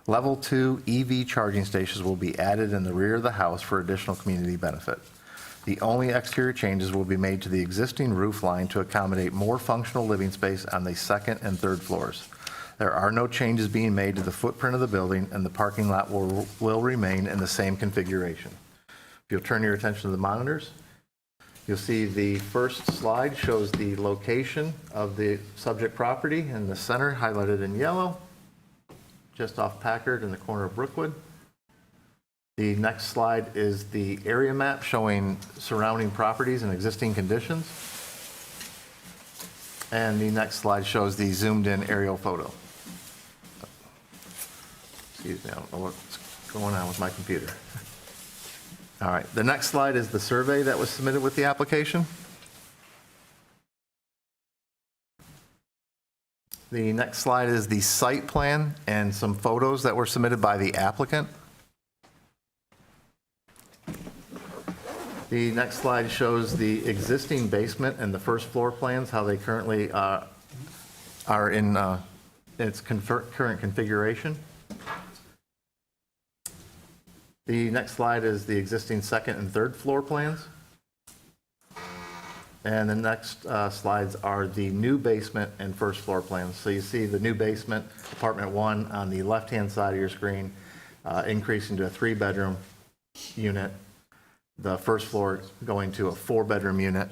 Level 2 EV charging stations will be added in the rear of the house for additional community benefit. The only exterior changes will be made to the existing roof line to accommodate more functional living space on the 2nd and 3rd floors. There are no changes being made to the footprint of the building, and the parking lot will remain in the same configuration. If you'll turn your attention to the monitors, you'll see the first slide shows the location of the subject property in the center, highlighted in yellow, just off Packard in the corner of Brookwood. The next slide is the area map showing surrounding properties and existing conditions. And the next slide shows the zoomed-in aerial photo. Excuse me, I don't know what's going on with my computer. All right, the next slide is the survey that was submitted with the application. The next slide is the site plan and some photos that were submitted by the applicant. The next slide shows the existing basement and the 1st floor plans, how they currently are in its current configuration. The next slide is the existing 2nd and 3rd floor plans. And the next slides are the new basement and 1st floor plans. So you see the new basement, apartment 1 on the left-hand side of your screen, increasing to a 3-bedroom unit. The 1st floor going to a 4-bedroom unit,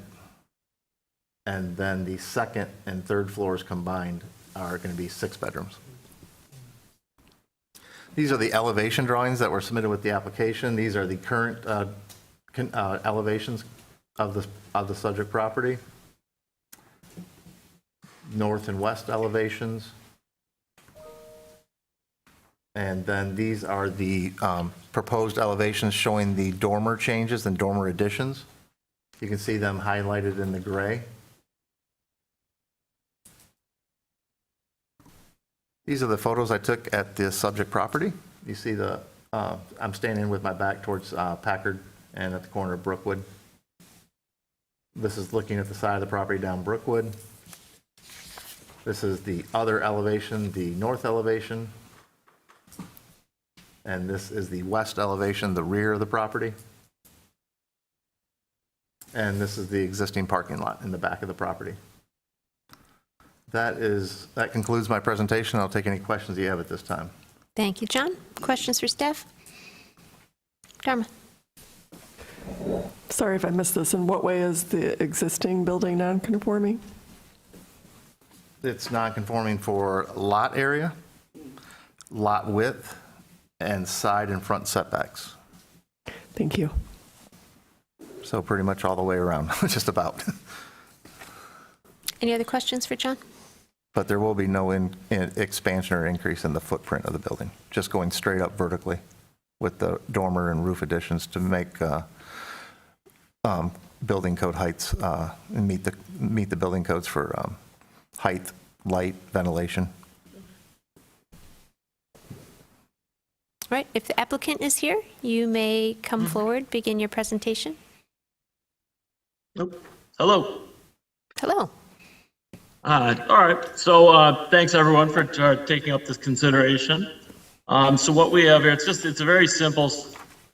and then the 2nd and 3rd floors combined are going to be 6 bedrooms. These are the elevation drawings that were submitted with the application. These are the current elevations of the subject property. North and west elevations. And then these are the proposed elevations showing the dormer changes and dormer additions. You can see them highlighted in the gray. These are the photos I took at the subject property. You see I'm standing with my back towards Packard and at the corner of Brookwood. This is looking at the side of the property down Brookwood. This is the other elevation, the north elevation. And this is the west elevation, the rear of the property. And this is the existing parking lot in the back of the property. That concludes my presentation. I'll take any questions you have at this time. Thank you, John. Questions for staff? Dharma? Sorry if I missed this. In what way is the existing building non-conforming? It's non-conforming for lot area, lot width, and side and front setbacks. Thank you. So pretty much all the way around, just about. Any other questions for John? But there will be no expansion or increase in the footprint of the building, just going straight up vertically with the dormer and roof additions to make building code heights and meet the building codes for height, light, ventilation. All right, if the applicant is here, you may come forward, begin your presentation. Hello. Hello. All right. So thanks everyone for taking up this consideration. So what we have here, it's a very simple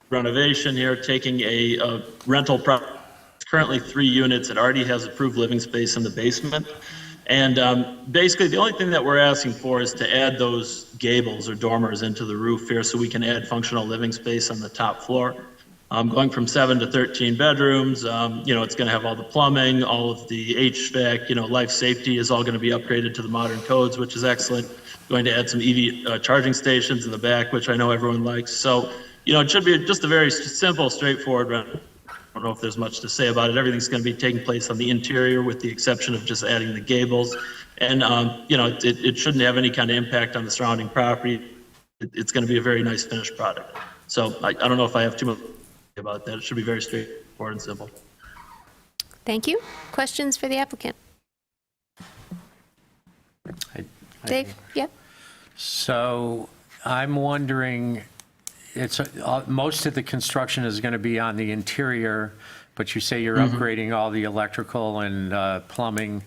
renovation here, taking a rental property. It's currently 3 units. It already has approved living space in the basement. And basically the only thing that we're asking for is to add those gables or dormers into the roof here so we can add functional living space on the top floor. Going from 7 to 13 bedrooms, it's going to have all the plumbing, all of the HVAC, life safety is all going to be upgraded to the modern codes, which is excellent. Going to add some EV charging stations in the back, which I know everyone likes. So, it should be just a very simple, straightforward renovation. I don't know if there's much to say about it. Everything's going to be taking place on the interior with the exception of just adding the gables. And, it shouldn't have any kind of impact on the surrounding property. It's going to be a very nice finished product. So I don't know if I have too much about that. It should be very straightforward and simple. Thank you. Questions for the applicant? Dave? Yep. So I'm wondering, most of the construction is going to be on the interior, but you say you're upgrading all the electrical and plumbing.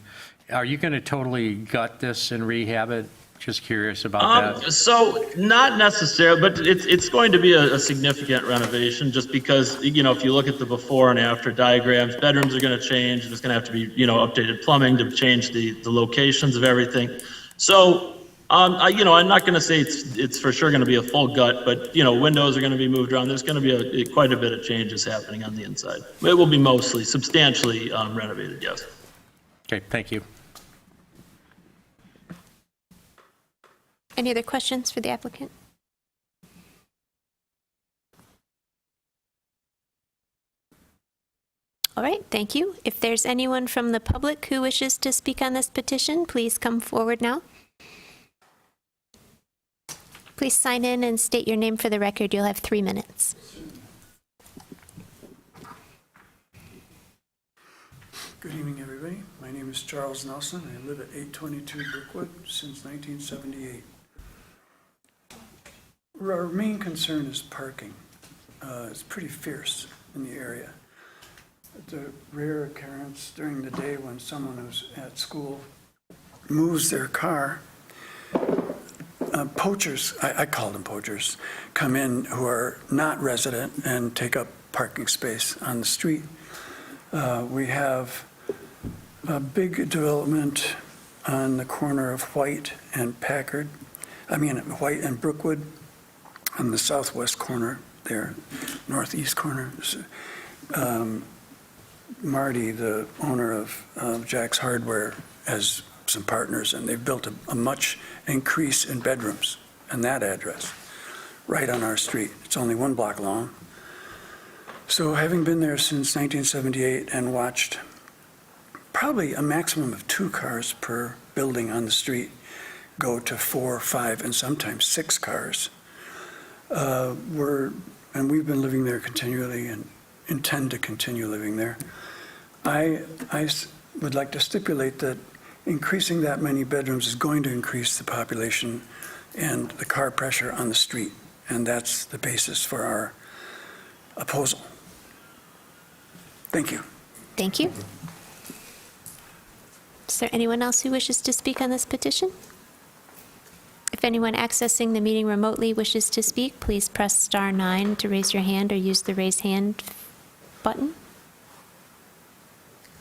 Are you going to totally gut this and rehab it? Just curious about that. So not necessarily, but it's going to be a significant renovation just because, if you look at the before and after diagrams, bedrooms are going to change. There's going to have to be, updated plumbing to change the locations of everything. So, I'm not going to say it's for sure going to be a full gut, but, windows are going to be moved around. There's going to be quite a bit of changes happening on the inside. It will be mostly substantially renovated, yes. Okay, thank you. Any other questions for the applicant? All right, thank you. If there's anyone from the public who wishes to speak on this petition, please come forward now. Please sign in and state your name for the record. You'll have 3 minutes. Good evening, everybody. My name is Charles Nelson. I live at 822 Brookwood since 1978. Our main concern is parking. It's pretty fierce in the area. The rare occurrence during the day when someone who's at school moves their car, poachers, I call them poachers, come in who are not resident and take up parking space on the street. We have a big development on the corner of White and White and Brookwood on the southwest corner there, northeast corner. Marty, the owner of Jack's Hardware, has some partners, and they've built a much increase in bedrooms in that address, right on our street. It's only 1 block long. So having been there since 1978 and watched probably a maximum of 2 cars per building on the street go to 4, 5, and sometimes 6 cars, we've been living there continually and intend to continue living there. I would like to stipulate that increasing that many bedrooms is going to increase the population and the car pressure on the street, and that's the basis for our opposal. Thank you. Thank you. Is there anyone else who wishes to speak on this petition? If anyone accessing the meeting remotely wishes to speak, please press star 9 to raise your hand or use the raise hand button.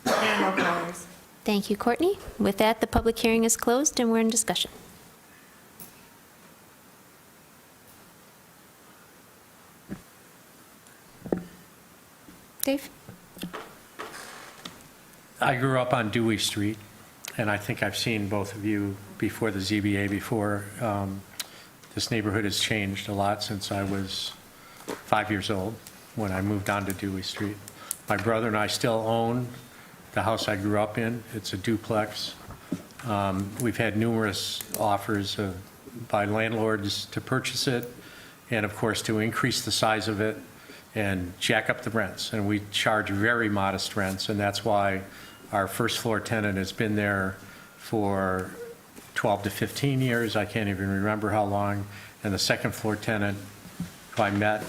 There are no callers. Thank you, Courtney. With that, the public hearing is closed and we're in discussion. Dave? I grew up on Dewey Street, and I think I've seen both of you before the ZBA before. This neighborhood has changed a lot since I was 5 years old when I moved on to Dewey Street. My brother and I still own the house I grew up in. It's a duplex. We've had numerous offers by landlords to purchase it and, of course, to increase the size of it and jack up the rents. And we charge very modest rents, and that's why our first floor tenant has been there for 12 to 15 years. I can't even remember how long. And the second floor tenant, who I met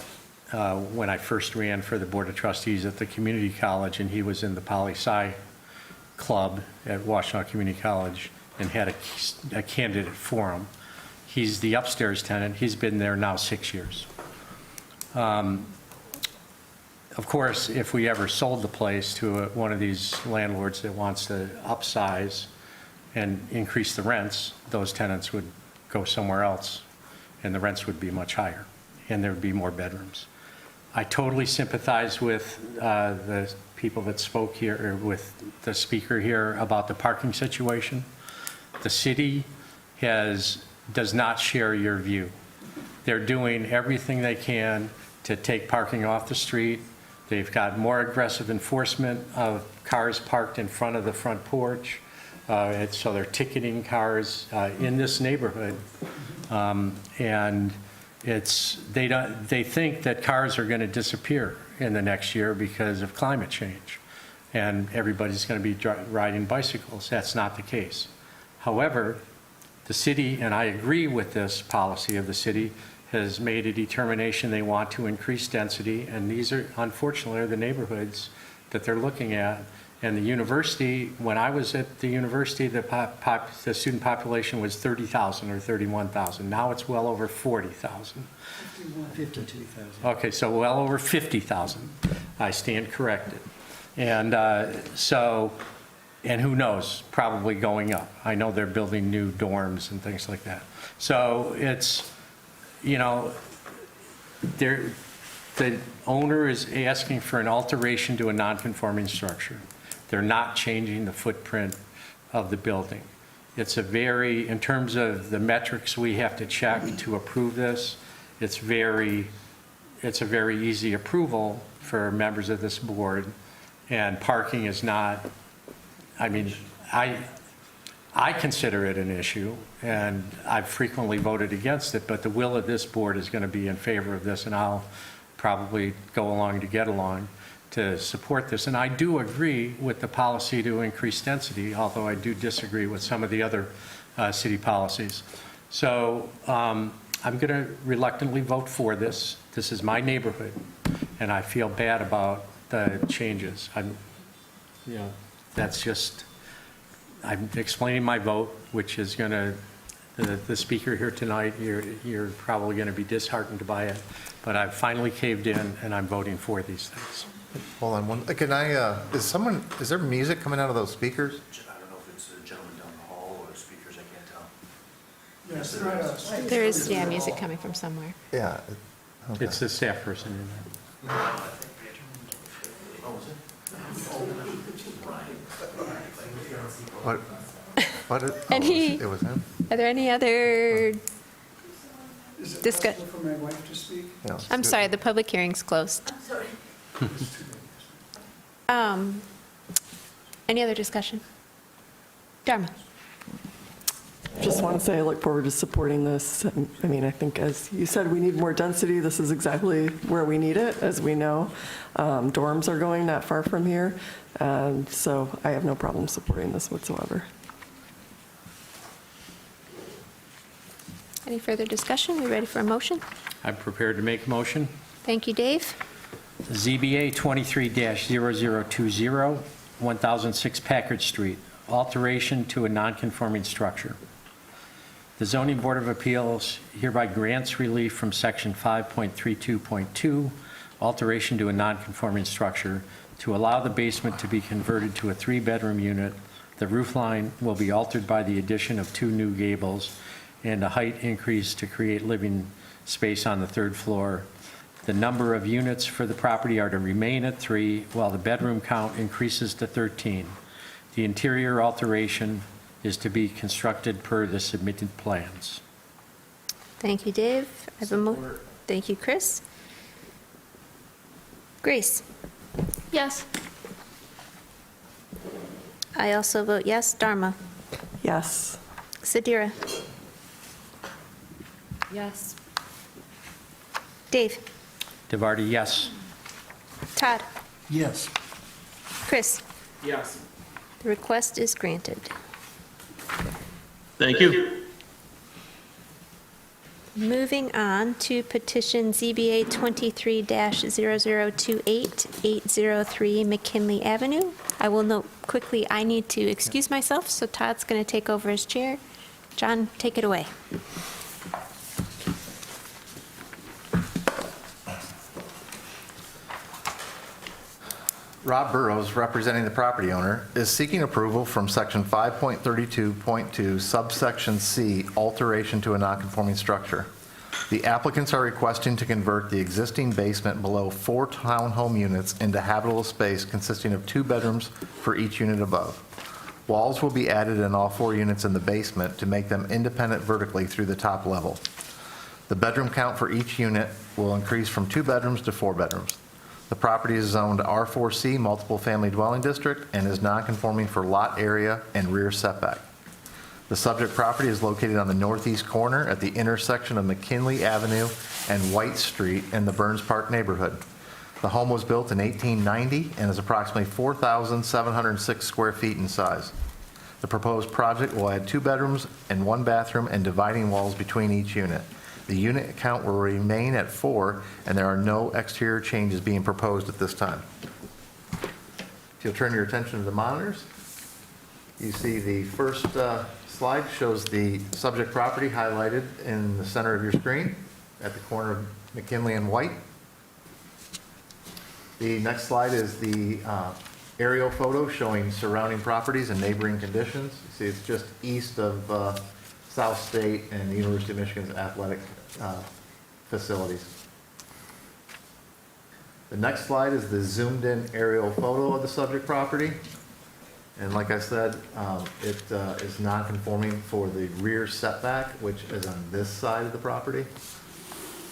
when I first ran for the Board of Trustees at the community college, and he was in the poli-sci club at Washtenaw Community College and had a candidate forum. He's the upstairs tenant. He's been there now 6 years. Of course, if we ever sold the place to one of these landlords that wants to upsize and increase the rents, those tenants would go somewhere else, and the rents would be much higher, and there would be more bedrooms. I totally sympathize with the people that spoke here, or with the speaker here about the parking situation. The city does not share your view. They're doing everything they can to take parking off the street. They've got more aggressive enforcement of cars parked in front of the front porch. So they're ticketing cars in this neighborhood. And they think that cars are going to disappear in the next year because of climate change. And everybody's going to be riding bicycles. That's not the case. However, the city, and I agree with this policy of the city, has made a determination they want to increase density, and these are, unfortunately, the neighborhoods that they're looking at. And the university, when I was at the university, the student population was 30,000 or 31,000. Now it's well over 40,000. 52,000. Okay, so well over 50,000. I stand corrected. And and who knows, probably going up. I know they're building new dorms and things like that. So it's, you know, the owner is asking for an alteration to a non-conforming structure. They're not changing the footprint of the building. It's in terms of the metrics we have to check to approve this, it's a very easy approval for members of this board. And parking is not, I mean, I consider it an issue, and I've frequently voted against it, but the will of this board is going to be in favor of this, and I'll probably go along to get along to support this. And I do agree with the policy to increase density, although I do disagree with some of the other city policies. So I'm going to reluctantly vote for this. This is my neighborhood, and I feel bad about the changes. That's just, I'm explaining my vote, which is going to, the speaker here tonight, you're probably going to be disheartened by it, but I've finally caved in, and I'm voting for these things. Hold on one, can I, is there music coming out of those speakers? I don't know if it's the gentleman down the hall or the speakers, I can't tell. Yes, there is. There is, yeah, music coming from somewhere. Yeah. Okay. It's the staff person in there. What? What? Any- It was him? Are there any other, Is it Discuss- possible for my wife to speak? Yeah, let's I'm do it. sorry, the public hearing's closed. Any other discussion? Dharma? Just want to say I look forward to supporting this. I mean, I think, as you said, we need more density. This is exactly where we need it, as we know. Dorms are going not far from here, and so I have no problem supporting this whatsoever. Any further discussion? We ready for a motion? I'm prepared to make a motion. Thank you, Dave. ZBA 23-0020, 1006 Packard Street, alteration to a nonconforming structure. The Zoning Board of Appeals hereby grants relief from Section 5.32.2, alteration to a nonconforming structure, to allow the basement to be converted to a 3-bedroom unit. The roof line will be altered by the addition of 2 new gables and a height increase to create living space on the 3rd floor. The number of units for the property are to remain at 3, while the bedroom count increases to 13. The interior alteration is to be constructed per the submitted plans. Thank you, Dave. I have a Thank you, Chris. Grace? Yes. I also vote yes. Dharma? Yes. Sadira? Yes. Dave? DeVarty, yes. Todd? Yes. Chris? Yes. The request is granted. Thank you. Moving on to petition ZBA 23-0028, 803 McKinley Avenue. I will note quickly, I need to excuse myself, so Todd's going to take over as chair. John, take it away. Rob Burrows, representing the property owner, is seeking approval from Section 5.32.2, subsection C, alteration to a nonconforming structure. The applicants are requesting to convert the existing basement below 4 townhome units into habitable space consisting of 2 bedrooms for each unit above. Walls will be added in all 4 units in the basement to make them independent vertically through the top level. The bedroom count for each unit will increase from 2 bedrooms to 4 bedrooms. The property is zoned R4C Multiple Family Dwelling District and is non-conforming for lot area and rear setback. The subject property is located on the northeast corner at the intersection of McKinley Avenue and White Street in the Burns Park neighborhood. The home was built in 1890 and is approximately 4,706 square feet in size. The proposed project will add 2 bedrooms and 1 bathroom and dividing walls between each unit. The unit count will remain at 4, and there are no exterior changes being proposed at this time. If you'll turn your attention to the monitors, you see the first slide shows the subject property highlighted in the center of your screen at the corner of McKinley and White. The next slide is the aerial photo showing surrounding properties and neighboring conditions. You see it's just east of South State and the University of Michigan's athletic facilities. The next slide is the zoomed-in aerial photo of the subject property. And like I said, it is non-conforming for the rear setback, which is on this side of the property.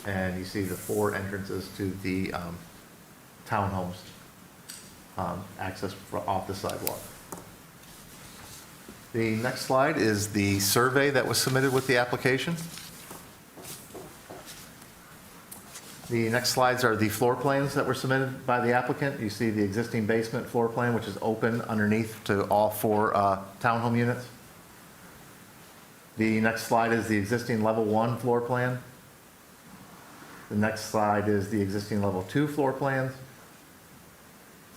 And you see the 4 entrances to the townhomes access off the sidewalk. The next slide is the survey that was submitted with the application. The next slides are the floor plans that were submitted by the applicant. You see the existing basement floor plan, which is open underneath to all 4 townhome units. The next slide is the existing level 1 floor plan. The next slide is the existing level 2 floor plans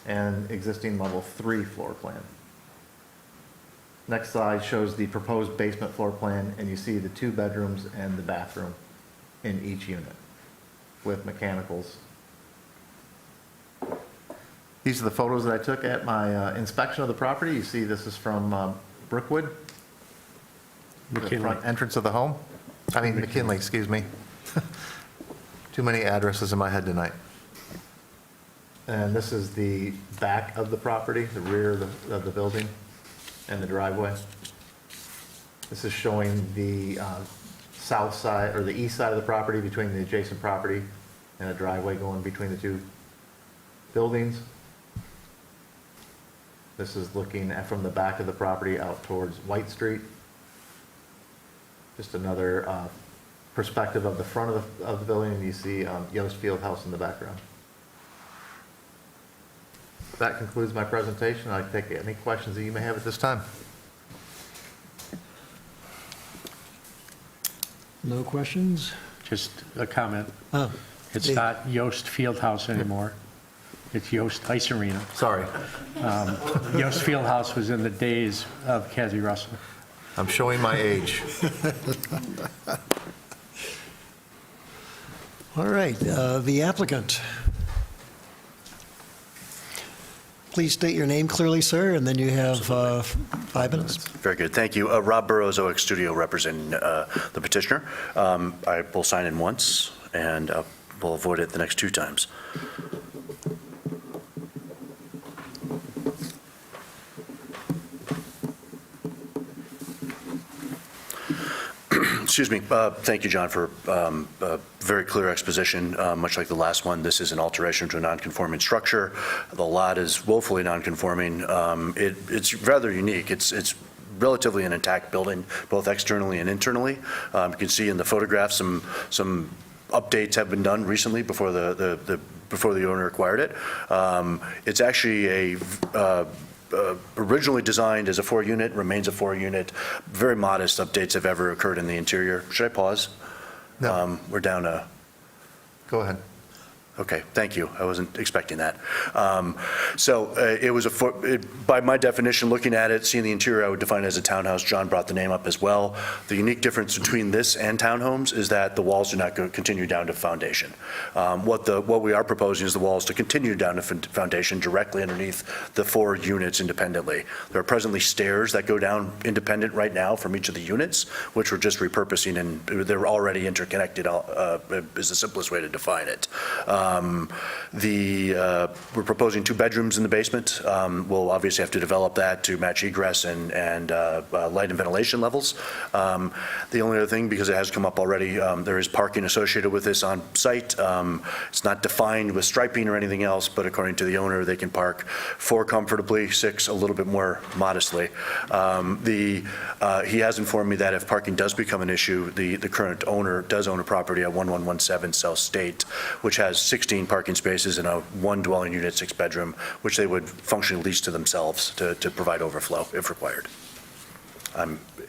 and existing level 3 floor plan. Next slide shows the proposed basement floor plan, and you see the 2 bedrooms and the bathroom in each unit with mechanicals. These are the photos that I took at my inspection of the property. You see this is from Brookwood, the McKinley. front entrance of the home. I mean McKinley, excuse me. Too many addresses in my head tonight. And this is the back of the property, the rear of the building and the driveway. This is showing the south side, or the east side of the property between the adjacent property and a driveway going between the two buildings. This is looking at from the back of the property out towards White Street. Just another perspective of the front of the building, and you see Yost Field House in the background. That concludes my presentation. I'd take any questions that you may have at this time. No questions? Just a comment. Oh, It's Dave. not Yost Fieldhouse anymore. It's Yost Ice Arena. Sorry, Yost Fieldhouse was in the days of Kathy Russell. I'm showing my age. All right, the applicant. Please state your name clearly, sir, and then you have 5 minutes. Very good, thank you. Rob Burrows, OX Studio, representing the petitioner. I will sign in once, and we'll avoid it the next 2 times. Excuse me. Thank you, John, for a very clear exposition. Much like the last one, this is an alteration to a non-conforming structure. The lot is woefully non-conforming. It's rather unique. It's relatively an intact building, both externally and internally. You can see in the photographs some updates have been done recently before the owner acquired it. It's actually originally designed as a 4-unit, remains a 4-unit. Very modest updates have ever occurred in the interior. Should I pause? No. We're down a, Go ahead. okay, thank you. I wasn't expecting that. So it was by my definition, looking at it, seeing the interior, I would define it as a townhouse. John brought the name up as well. The unique difference between this and townhomes is that the walls do not continue down to foundation. What we are proposing is the walls to continue down to foundation directly underneath the 4 units independently. There are presently stairs that go down independent right now from each of the units, which we're just repurposing, and they're already interconnected, is the simplest way to define it. We're proposing 2 bedrooms in the basement. We'll obviously have to develop that to match egress and light and ventilation levels. The only other thing, because it has come up already, there is parking associated with this on site. It's not defined with striping or anything else, but according to the owner, they can park 4 comfortably, 6 a little bit more modestly. He has informed me that if parking does become an issue, the current owner does own a property at 1117 South State, which has 16 parking spaces and a 1 dwelling unit, 6 bedroom, which they would functionally lease to themselves to provide overflow if required.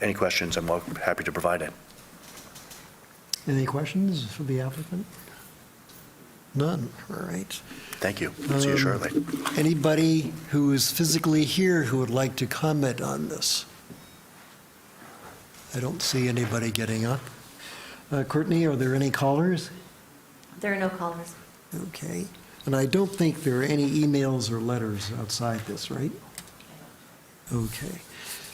Any questions, I'm happy to provide it. Any questions for the applicant? None, all right. Thank you. See you shortly. Anybody who is physically here who would like to comment on this? I don't see anybody getting up. Courtney, are there any callers? There are no callers. Okay. And I don't think there are any emails or letters outside this, right? Okay.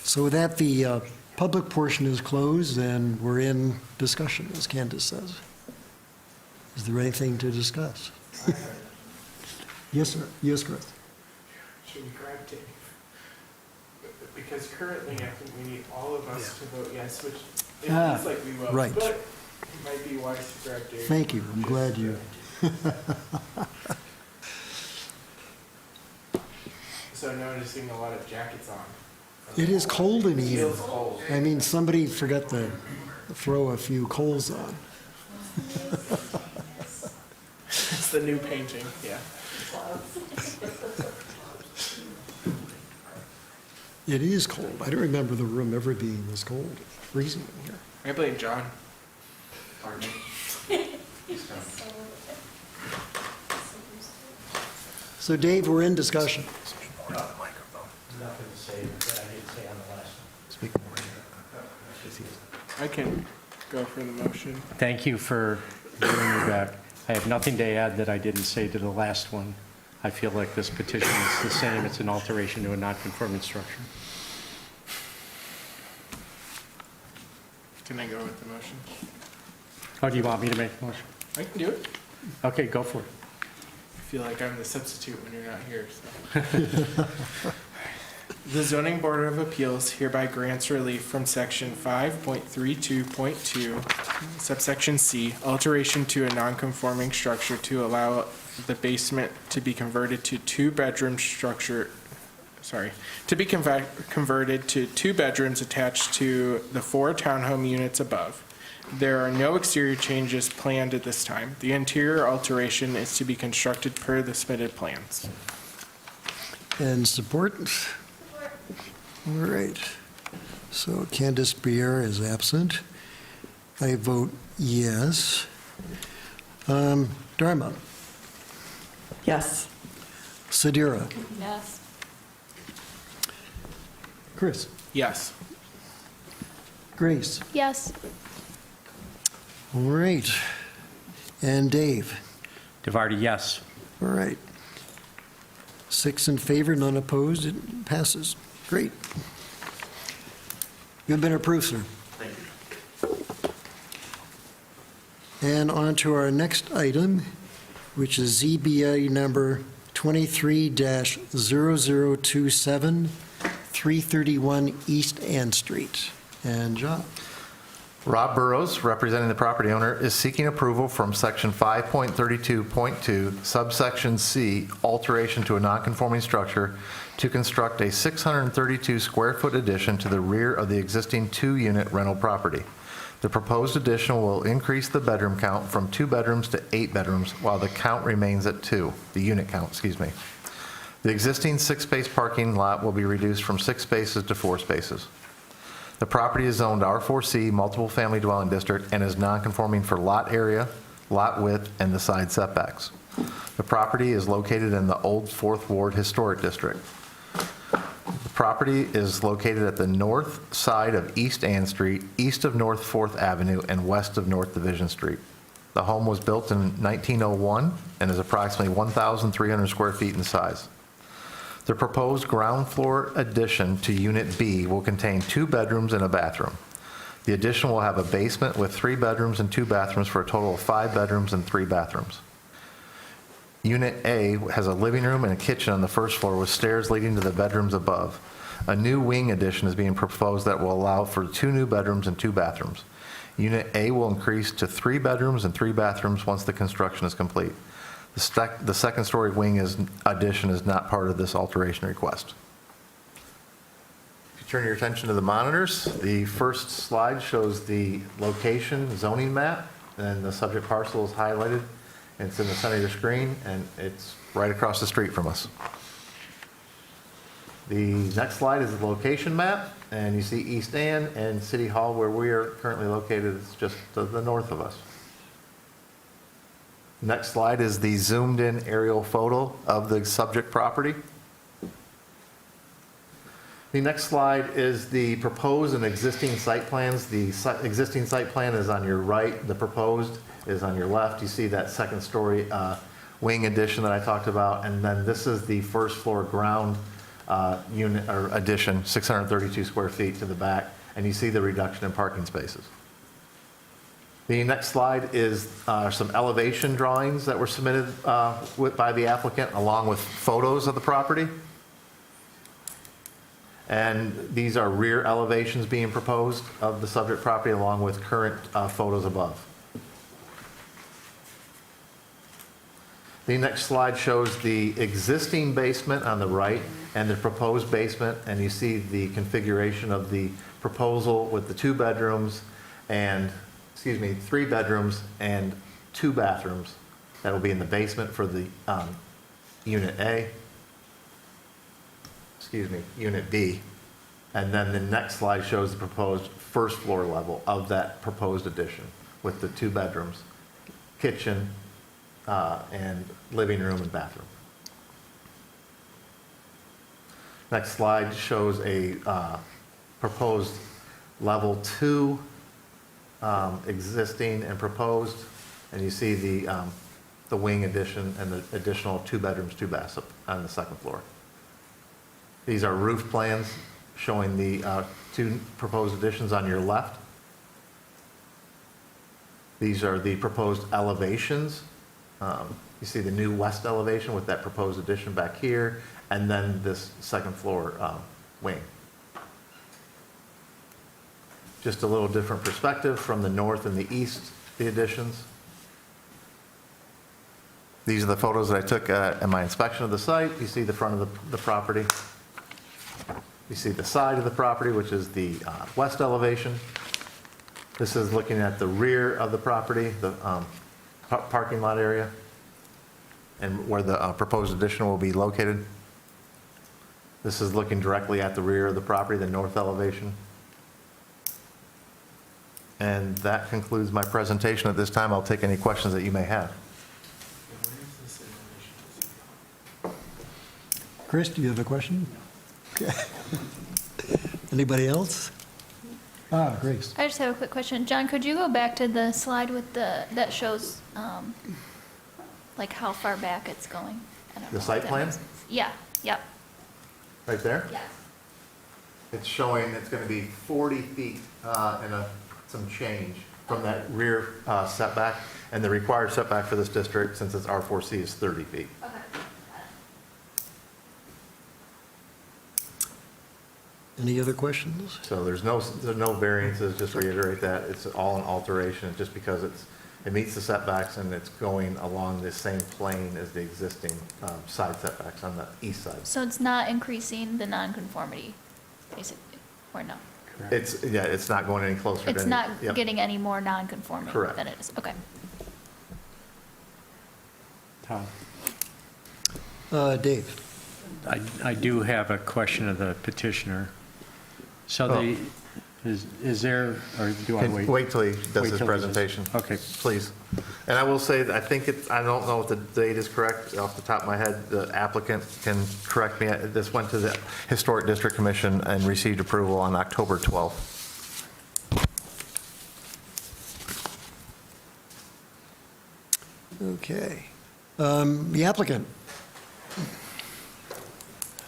So with that, the public portion is closed, and we're in discussion, as Candace says. Is there anything to discuss? Yes, sir. Yes, Chris. Should we grab Dave? Because currently, I think we need all of us to vote yes, which it feels like we will. right. But it might be wise to grab Dave. Thank you. I'm glad you. So noticing a lot of jackets on. It is cold in It here. feels cold. I mean, somebody forgot to throw a few coals on. It's the new painting, yeah. It is cold. I don't remember the room ever being this cold. It's freezing in here. I blame John. So Dave, we're in discussion. Nothing to say that I didn't say on the last one. I can go for the motion. Thank you for giving me back. I have nothing to add that I didn't say to the last one. I feel like this petition is the same. It's an alteration to a non-conforming structure. Can I go with the motion? Oh, do you want me to make a motion? I can do it. Okay, go for it. I feel like I'm the substitute when you're not here, so. The Zoning Board of Appeals hereby grants relief from section 5.32.2, subsection C, alteration to a non-conforming structure to allow the basement to be converted to two-bedroom structure, to be converted to 2 bedrooms attached to the 4 townhome units above. There are no exterior changes planned at this time. The interior alteration is to be constructed per the submitted plans. And support? All right. So Candace Briere is absent. I vote yes. Dharma, Yes. Sadira, Yes. Chris, Yes. Grace. Yes. All right. And Dave. DeVarty, yes. All right. 6 in favor, none opposed, it passes. Great. You've been approved, sir. Thank you. And on to our next item, which is ZBA number 23-0027, 331 East Ann Street. And John? Rob Burrows, representing the property owner, is seeking approval from section 5.32.2, subsection C, alteration to a nonconforming structure to construct a 632 square foot addition to the rear of the existing 2-unit rental property. The proposed addition will increase the bedroom count from 2 bedrooms to 8 bedrooms, while the count remains at 2, the unit count, excuse me. The existing 6-space parking lot will be reduced from 6 spaces to 4 spaces. The property is zoned R4C, multiple family dwelling district, and is non-conforming for lot area, lot width, and the side setbacks. The property is located in the Old Fourth Ward Historic District. The property is located at the north side of East Ann Street, east of North 4th Avenue, and west of North Division Street. The home was built in 1901 and is approximately 1,300 square feet in size. The proposed ground floor addition to Unit B will contain 2 bedrooms and a bathroom. The addition will have a basement with 3 bedrooms and 2 bathrooms for a total of 5 bedrooms and 3 bathrooms. Unit A has a living room and a kitchen on the first floor with stairs leading to the bedrooms above. A new wing addition is being proposed that will allow for 2 new bedrooms and 2 bathrooms. Unit A will increase to 3 bedrooms and 3 bathrooms once the construction is complete. The second-story wing addition is not part of this alteration request. If you turn your attention to the monitors, the first slide shows the location zoning map, and the subject parcel is highlighted. It's in the center of your screen, and it's right across the street from us. The next slide is the location map, and you see East Ann and City Hall, where we are currently located. It's just to the north of us. Next slide is the zoomed-in aerial photo of the subject property. The next slide is the proposed and existing site plans. The existing site plan is on your right. The proposed is on your left. You see that second-story wing addition that I talked about, and then this is the first-floor ground unit or addition, 632 square feet to the back, and you see the reduction in parking spaces. The next slide is some elevation drawings that were submitted by the applicant, along with photos of the property. And these are rear elevations being proposed of the subject property, along with current photos above. The next slide shows the existing basement on the right and the proposed basement, and you see the configuration of the proposal with the 2 bedrooms and 3 bedrooms and 2 bathrooms. That will be in the basement for the Unit A, Unit B. And then the next slide shows the proposed first floor level of that proposed addition with the 2 bedrooms, kitchen, and living room and bathroom. Next slide shows a proposed level 2 existing and proposed, and you see the wing addition and the additional 2 bedrooms, 2 baths up on the second floor. These are roof plans showing the 2 proposed additions on your left. These are the proposed elevations. You see the new west elevation with that proposed addition back here, and then this second floor wing. Just a little different perspective from the north and the east, the additions. These are the photos that I took in my inspection of the site. You see the front of the property. You see the side of the property, which is the west elevation. This is looking at the rear of the property, the parking lot area, and where the proposed addition will be located. This is looking directly at the rear of the property, the north elevation. And that concludes my presentation. At this time, I'll take any questions that you may have. Chris, do you have a question? Okay. Anybody else? Grace. I just have a quick question. John, could you go back to the slide with that shows, like how far back it's going? I don't The know site if that plan? makes sense. Yeah, yep. Right there? Yes. It's showing it's going to be 40 feet and some change from that rear setback. And the required setback for this district, since it's R4C, is 30 feet. Okay. Any other questions? So there's no variances, just reiterate that. It's all an alteration, just because it meets the setbacks and it's going along the same plane as the existing side setbacks on the east side. So it's not increasing the nonconformity, basically, or no? It's not going any closer. It's to not yep. getting any more nonconforming Correct. than it is, okay. Tom? Dave? I do have a question of the petitioner. So is there, or do I wait? Wait till he does Wait his till he does- presentation. Okay. Please. And I will say, that I don't know if the date is correct off the top of my head. The applicant can correct me. This went to the Historic District Commission and received approval on October 12th. Okay. The applicant?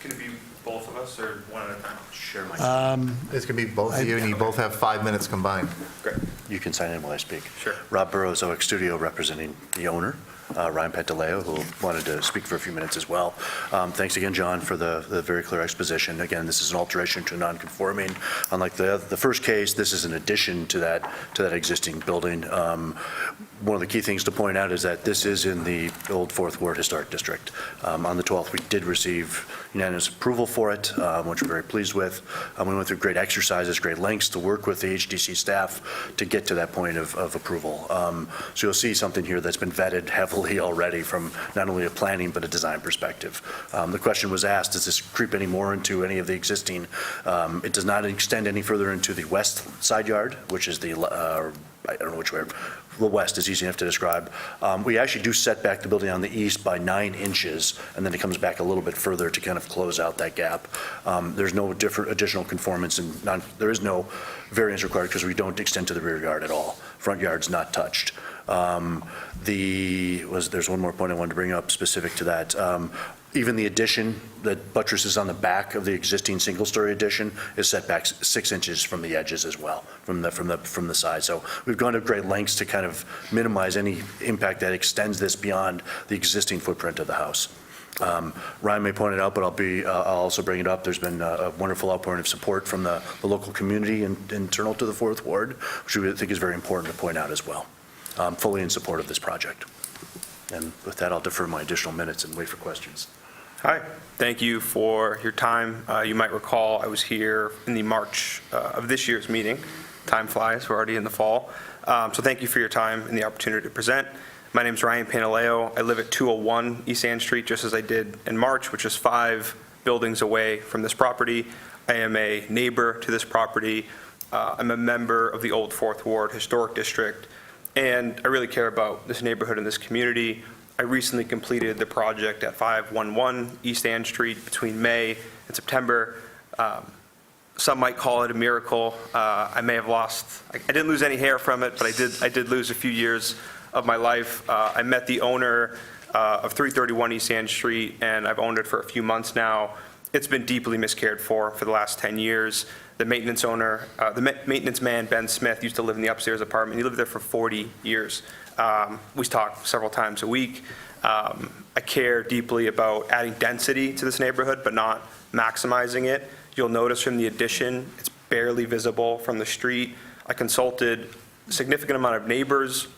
Can it be both of us or one at a time? Share my, It's going to be both of you, and you both have 5 minutes combined. Great. you can sign in while I speak. Sure. Rob Burrows, OX Studio, representing the owner, Ryan Pantaleo, who wanted to speak for a few minutes as well. Thanks again, John, for the very clear exposition. Again, this is an alteration to non-conforming. Unlike the first case, this is an addition to that existing building. One of the key things to point out is that this is in the old Fourth Ward Historic District. On the 12th, we did receive unanimous approval for it, which we're very pleased with. We went through great exercises, great lengths to work with the HDC staff to get to that point of approval. So you'll see something here that's been vetted heavily already from not only a planning but a design perspective. The question was asked, does this creep any more into any of the existing? It does not extend any further into the west side yard, which is the, I don't know which way, the west is easy enough to describe. We actually do set back the building on the east by 9 inches, and then it comes back a little bit further to kind of close out that gap. There's no different additional conformance, and there is no variance required because we don't extend to the rear yard at all. Front yard's not touched. There's one more point I wanted to bring up specific to that. Even the addition that buttresses on the back of the existing single-story addition is set back 6 inches from the edges as well, from the side. So we've gone to great lengths to kind of minimize any impact that extends this beyond the existing footprint of the house. Ryan may point it out, but I'll also bring it up. There's been a wonderful outpouring of support from the local community internal to the Fourth Ward, which we think is very important to point out as well. Fully in support of this project. And with that, I'll defer my additional minutes and wait for questions. Hi, thank you for your time. You might recall I was here in the March of this year's meeting. Time flies, we're already in the fall. So thank you for your time and the opportunity to present. My name is Ryan Pantaleo. I live at 201 East Ann Street, just as I did in March, which is 5 buildings away from this property. I am a neighbor to this property. I'm a member of the Old Fourth Ward Historic District, and I really care about this neighborhood and this community. I recently completed the project at 511 East Ann Street between May and September. Some might call it a miracle. I may have lost, I didn't lose any hair from it, but I did lose a few years of my life. I met the owner of 331 East Ann Street, and I've owned it for a few months now. It's been deeply miscared for the last 10 years. The maintenance owner, the maintenance man, Ben Smith, used to live in the upstairs apartment. He lived there for 40 years. We talk several times a week. I care deeply about adding density to this neighborhood, but not maximizing it. You'll notice from the addition, it's barely visible from the street. I consulted a significant amount of neighbors,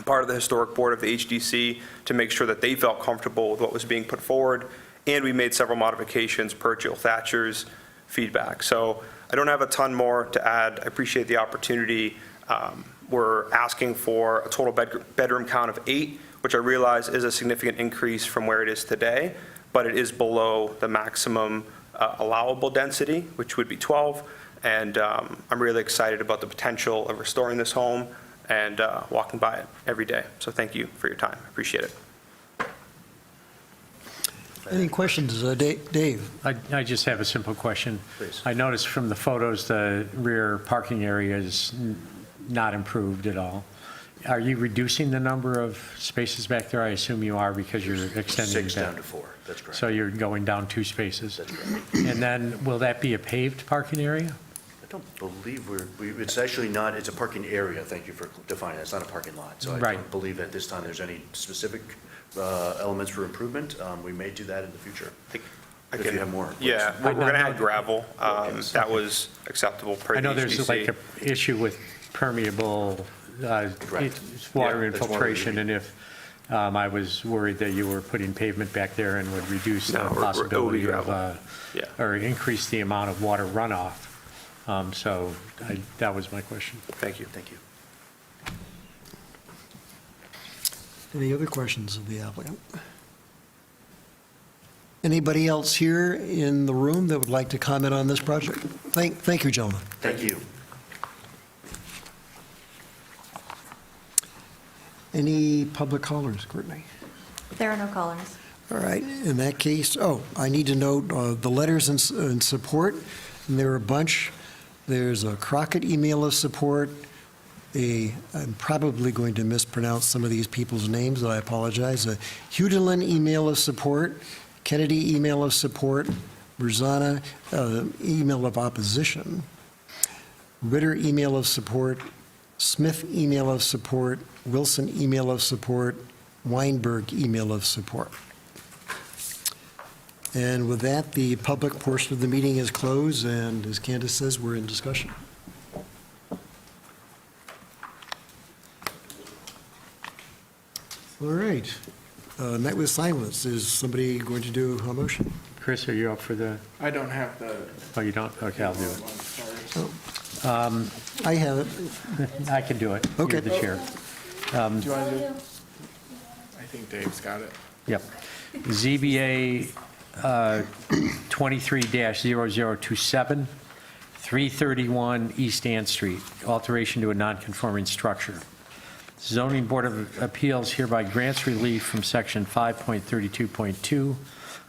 part of the historic board of the HDC, to make sure that they felt comfortable with what was being put forward. And we made several modifications per Jill Thatcher's feedback. So I don't have a ton more to add. I appreciate the opportunity. We're asking for a total bedroom count of 8, which I realize is a significant increase from where it is today, but it is below the maximum allowable density, which would be 12. And I'm really excited about the potential of restoring this home and walking by it every day. So thank you for your time. I appreciate it. Any questions, Dave? I just have a simple question. Please. I noticed from the photos, the rear parking area is not improved at all. Are you reducing the number of spaces back there? I assume you are because you're extending 6 back. down to 4, that's correct. So you're going down 2 spaces. That's correct. And then will that be a paved parking area? I don't believe it's actually not, it's a parking area, thank you for defining it, it's not a parking lot. So I Right. don't believe at this time there's any specific elements for improvement. We may do that in the future. If you have more. please. Yeah, we're going to add gravel. That was acceptable per I E the know there's HDC. like an issue with permeable Correct. water Yeah, that's one of the- infiltration, and if I was worried that you were putting pavement back there and would reduce the No, it will be possibility of, gravel. Yeah. or increase the amount of water runoff. So that was my question. Thank you. Thank you. Any other questions of the applicant? Anybody else here in the room that would like to comment on this project? Thank you, gentlemen. Thank you. Any public callers, Courtney? There are no callers. All right, in that case, I need to note the letters in support, and there are a bunch. There's a Crockett email of support, I'm probably going to mispronounce some of these people's names, I apologize, a Hudelin email of support, Kennedy email of support, Berzana email of opposition, Ritter email of support, Smith email of support, Wilson email of support, Weinberg email of support. And with that, the public portion of the meeting is closed, and as Candace says, we're in discussion. All right. Met with silence. Is somebody going to do a motion? Chris, are you up for the, I don't have the. oh, you don't? Okay, I'll do it. Sorry. I have it. I can do it. Okay. You're the chair. Do you want to do it? I think Dave's got it. Yep. ZBA 23-0027, 331 East Ann Street, alteration to a non-conforming structure. Zoning Board of Appeals hereby grants relief from section 5.32.2,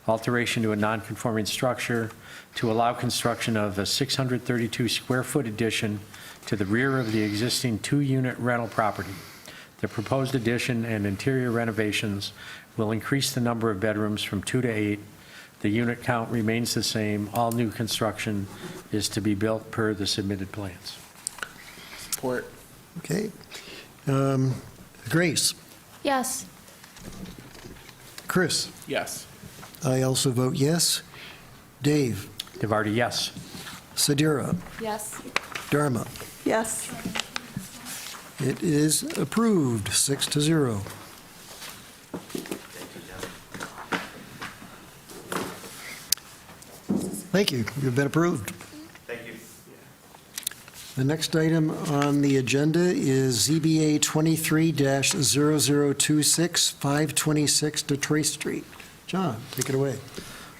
alteration to a non-conforming structure, to allow construction of a 632 square foot addition to the rear of the existing 2-unit rental property. The proposed addition and interior renovations will increase the number of bedrooms from 2 to 8. The unit count remains the same. All new construction is to be built per the submitted plans. Support. Okay. Grace? Yes. Chris? Yes. I also vote yes. Dave? DeVarty, yes. Sadira? Yes. Dharma? Yes. It is approved, 6-0. Thank you. You've been approved. Thank you. The next item on the agenda is ZBA 23-0026, 526 Detroit Street. John, take it away.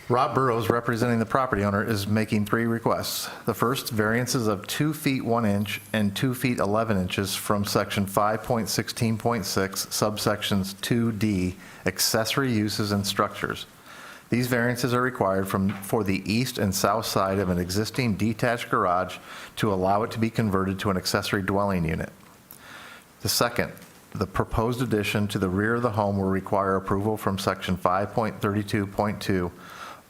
Rob Burrows, representing the property owner, is making 3 requests. The first, variances of 2 feet 1 inch and 2 feet 11 inches from section 5.16.6, subsections 2D, accessory uses and structures. These variances are required for the east and south side of an existing detached garage to allow it to be converted to an accessory dwelling unit. The second, the proposed addition to the rear of the home will require approval from section 5.32.2,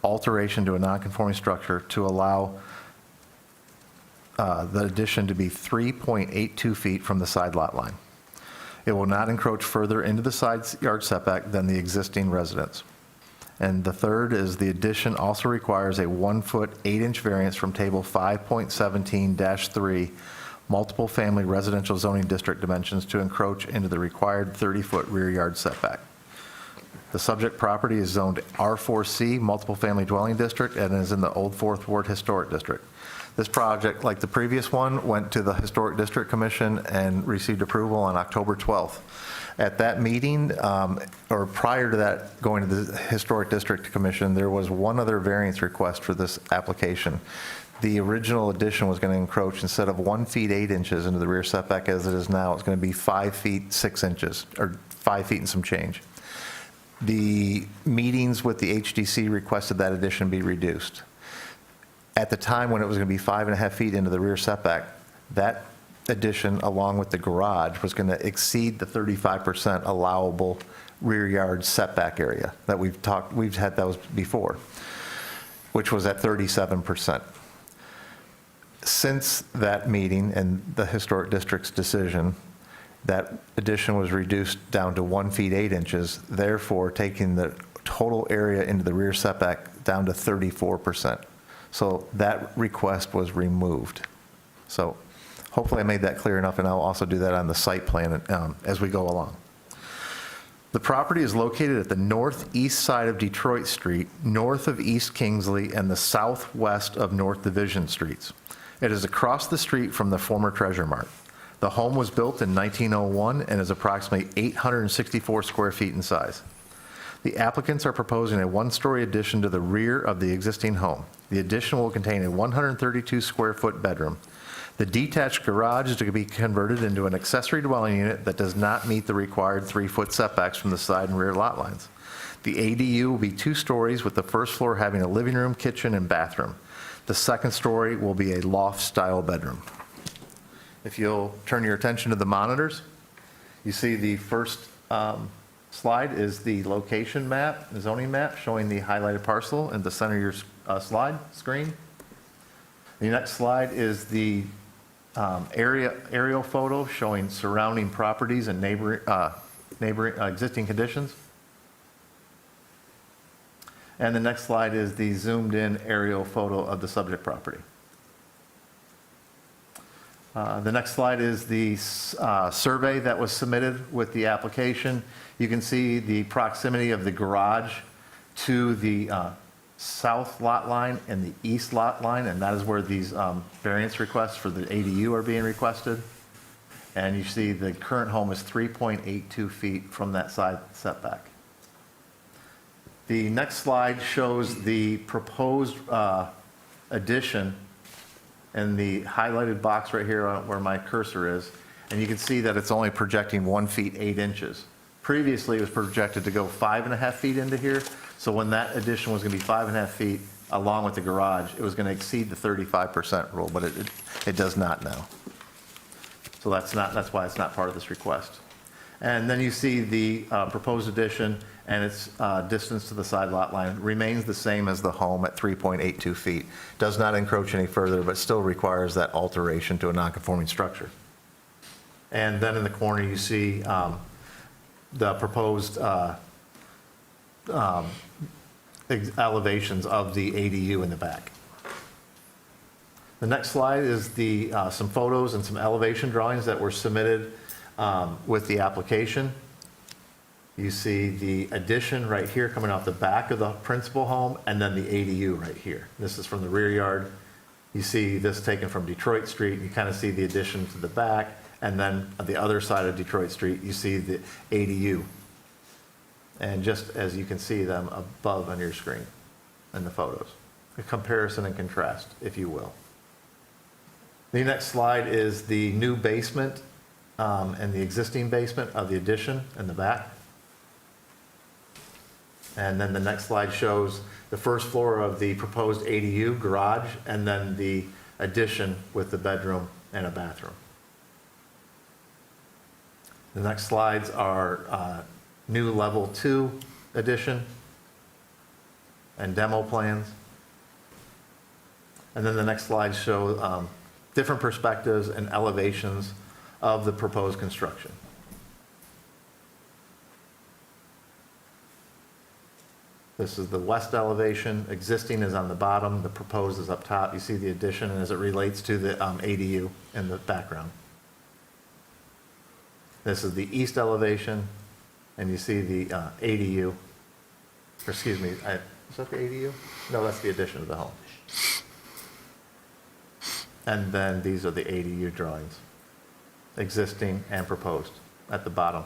alteration to a nonconforming structure to allow the addition to be 3.82 feet from the side lot line. It will not encroach further into the side yard setback than the existing residence. And the third is the addition also requires a 1-foot 8-inch variance from table 5.17-3, multiple family residential zoning district dimensions to encroach into the required 30-foot rear yard setback. The subject property is zoned R4C, multiple family dwelling district, and is in the Old Fourth Ward Historic District. This project, like the previous one, went to the Historic District Commission and received approval on October 12th. At that meeting, or prior to that going to the Historic District Commission, there was one other variance request for this application. The original addition was going to encroach, instead of 1 feet 8 inches into the rear setback as it is now, it's going to be 5 feet 6 inches, or 5 feet and some change. The meetings with the HDC requested that addition be reduced. At the time when it was going to be 5.5 feet into the rear setback, that addition, along with the garage, was going to exceed the 35% allowable rear yard setback area that we've had those before, which was at 37%. Since that meeting and the Historic District's decision, that addition was reduced down to 1 feet 8 inches, therefore taking the total area into the rear setback down to 34%. So that request was removed. So hopefully I made that clear enough, and I'll also do that on the site plan as we go along. The property is located at the northeast side of Detroit Street, north of East Kingsley, and the southwest of North Division Streets. It is across the street from the former Treasure Mart. The home was built in 1901 and is approximately 864 square feet in size. The applicants are proposing a 1-story addition to the rear of the existing home. The addition will contain a 132 square foot bedroom. The detached garage is to be converted into an accessory dwelling unit that does not meet the required 3-foot setbacks from the side and rear lot lines. The ADU will be 2 stories, with the first floor having a living room, kitchen, and bathroom. The second story will be a loft-style bedroom. If you'll turn your attention to the monitors, you see the first slide is the location map, the zoning map, showing the highlighted parcel in the center of your slide screen. The next slide is the aerial photo showing surrounding properties and neighboring existing conditions. And the next slide is the zoomed-in aerial photo of the subject property. The next slide is the survey that was submitted with the application. You can see the proximity of the garage to the south lot line and the east lot line, and that is where these variance requests for the ADU are being requested. And you see the current home is 3.82 feet from that side setback. The next slide shows the proposed addition in the highlighted box right here where my cursor is, and you can see that it's only projecting 1 feet 8 inches. Previously, it was projected to go 5.5 feet into here, so when that addition was going to be 5.5 feet along with the garage, it was going to exceed the 35% rule, but it does not now. So that's why it's not part of this request. And then you see the proposed addition, and its distance to the side lot line remains the same as the home at 3.82 feet. Does not encroach any further, but still requires that alteration to a non-conforming structure. And then in the corner, you see the proposed elevations of the ADU in the back. The next slide is some photos and some elevation drawings that were submitted with the application. You see the addition right here coming off the back of the principal home, and then the ADU right here. This is from the rear yard. You see this taken from Detroit Street. You kind of see the addition to the back, and then on the other side of Detroit Street, you see the ADU. And just as you can see them above on your screen in the photos. A comparison and contrast, if you will. The next slide is the new basement and the existing basement of the addition in the back. And then the next slide shows the first floor of the proposed ADU garage, and then the addition with the bedroom and a bathroom. The next slides are new level 2 addition and demo plans. And then the next slides show different perspectives and elevations of the proposed construction. This is the west elevation. Existing is on the bottom, the proposed is up top. You see the addition as it relates to the ADU in the background. This is the east elevation, and you see the ADU. Or excuse me, is that the ADU? No, that's the addition of the home. And then these are the ADU drawings, existing and proposed at the bottom.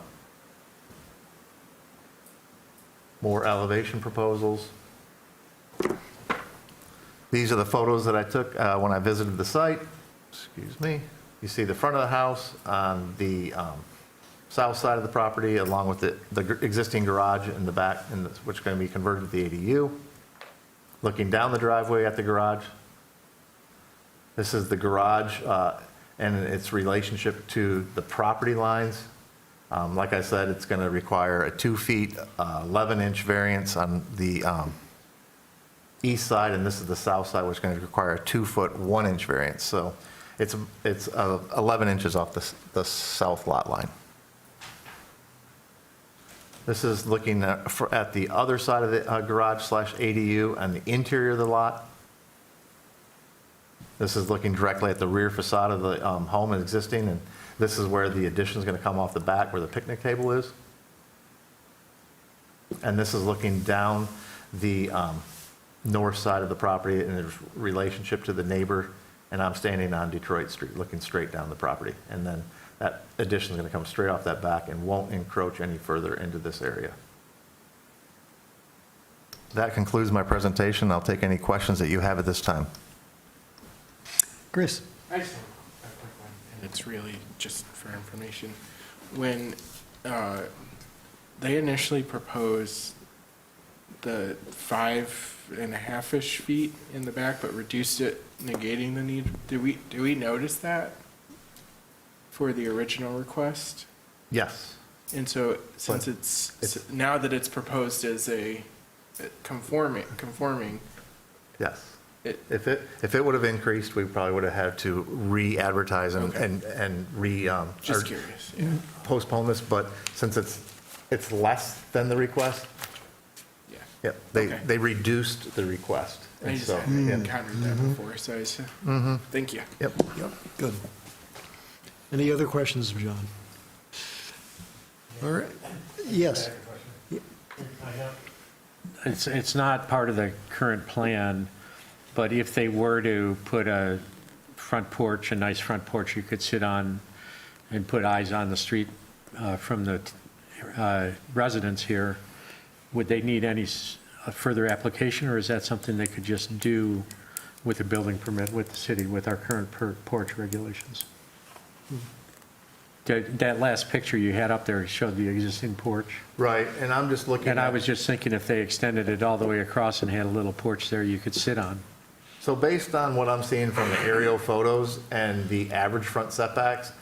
More elevation proposals. These are the photos that I took when I visited the site. Excuse me. You see the front of the house on the south side of the property, along with the existing garage in the back, which is going to be converted to the ADU. Looking down the driveway at the garage. This is the garage and its relationship to the property lines. Like I said, it's going to require a 2 feet, 11-inch variance on the east side, and this is the south side, which is going to require a 2 foot, 1-inch variance. So it's 11 inches off the south lot line. This is looking at the other side of the garage / ADU and the interior of the lot. This is looking directly at the rear facade of the home existing, and this is where the addition is going to come off the back, where the picnic table is. And this is looking down the north side of the property in its relationship to the neighbor, and I'm standing on Detroit Street, looking straight down the property. And then that addition is going to come straight off that back and won't encroach any further into this area. That concludes my presentation. I'll take any questions that you have at this time. Chris? Excellent. And it's really just for information. When they initially proposed the 5.5-ish feet in the back, but reduced it, negating the need, do we notice that for the original request? Yes. And so since it's now that it's proposed as a conforming. Yes. If it would have increased, we probably would have had to re-advertise and Just curious, yeah. postpone this, but since it's less than the request, Yeah. yep, Okay. they reduced the request. I And just so, hadn't yeah. encountered that before, so I said, thank you. Yep. Yep, good. Any other questions of John? All right, yes. It's not part of the current plan, but if they were to put a front porch, a nice front porch you could sit on and put eyes on the street from the residents here, would they need any further application, or is that something they could just do with a building permit with the city, with our current porch regulations? That last picture you had up there showed the existing porch. Right, and I'm just looking And I at- was just thinking if they extended it all the way across and had a little porch there you could sit on. So based on what I'm seeing from the aerial photos and the average front setbacks,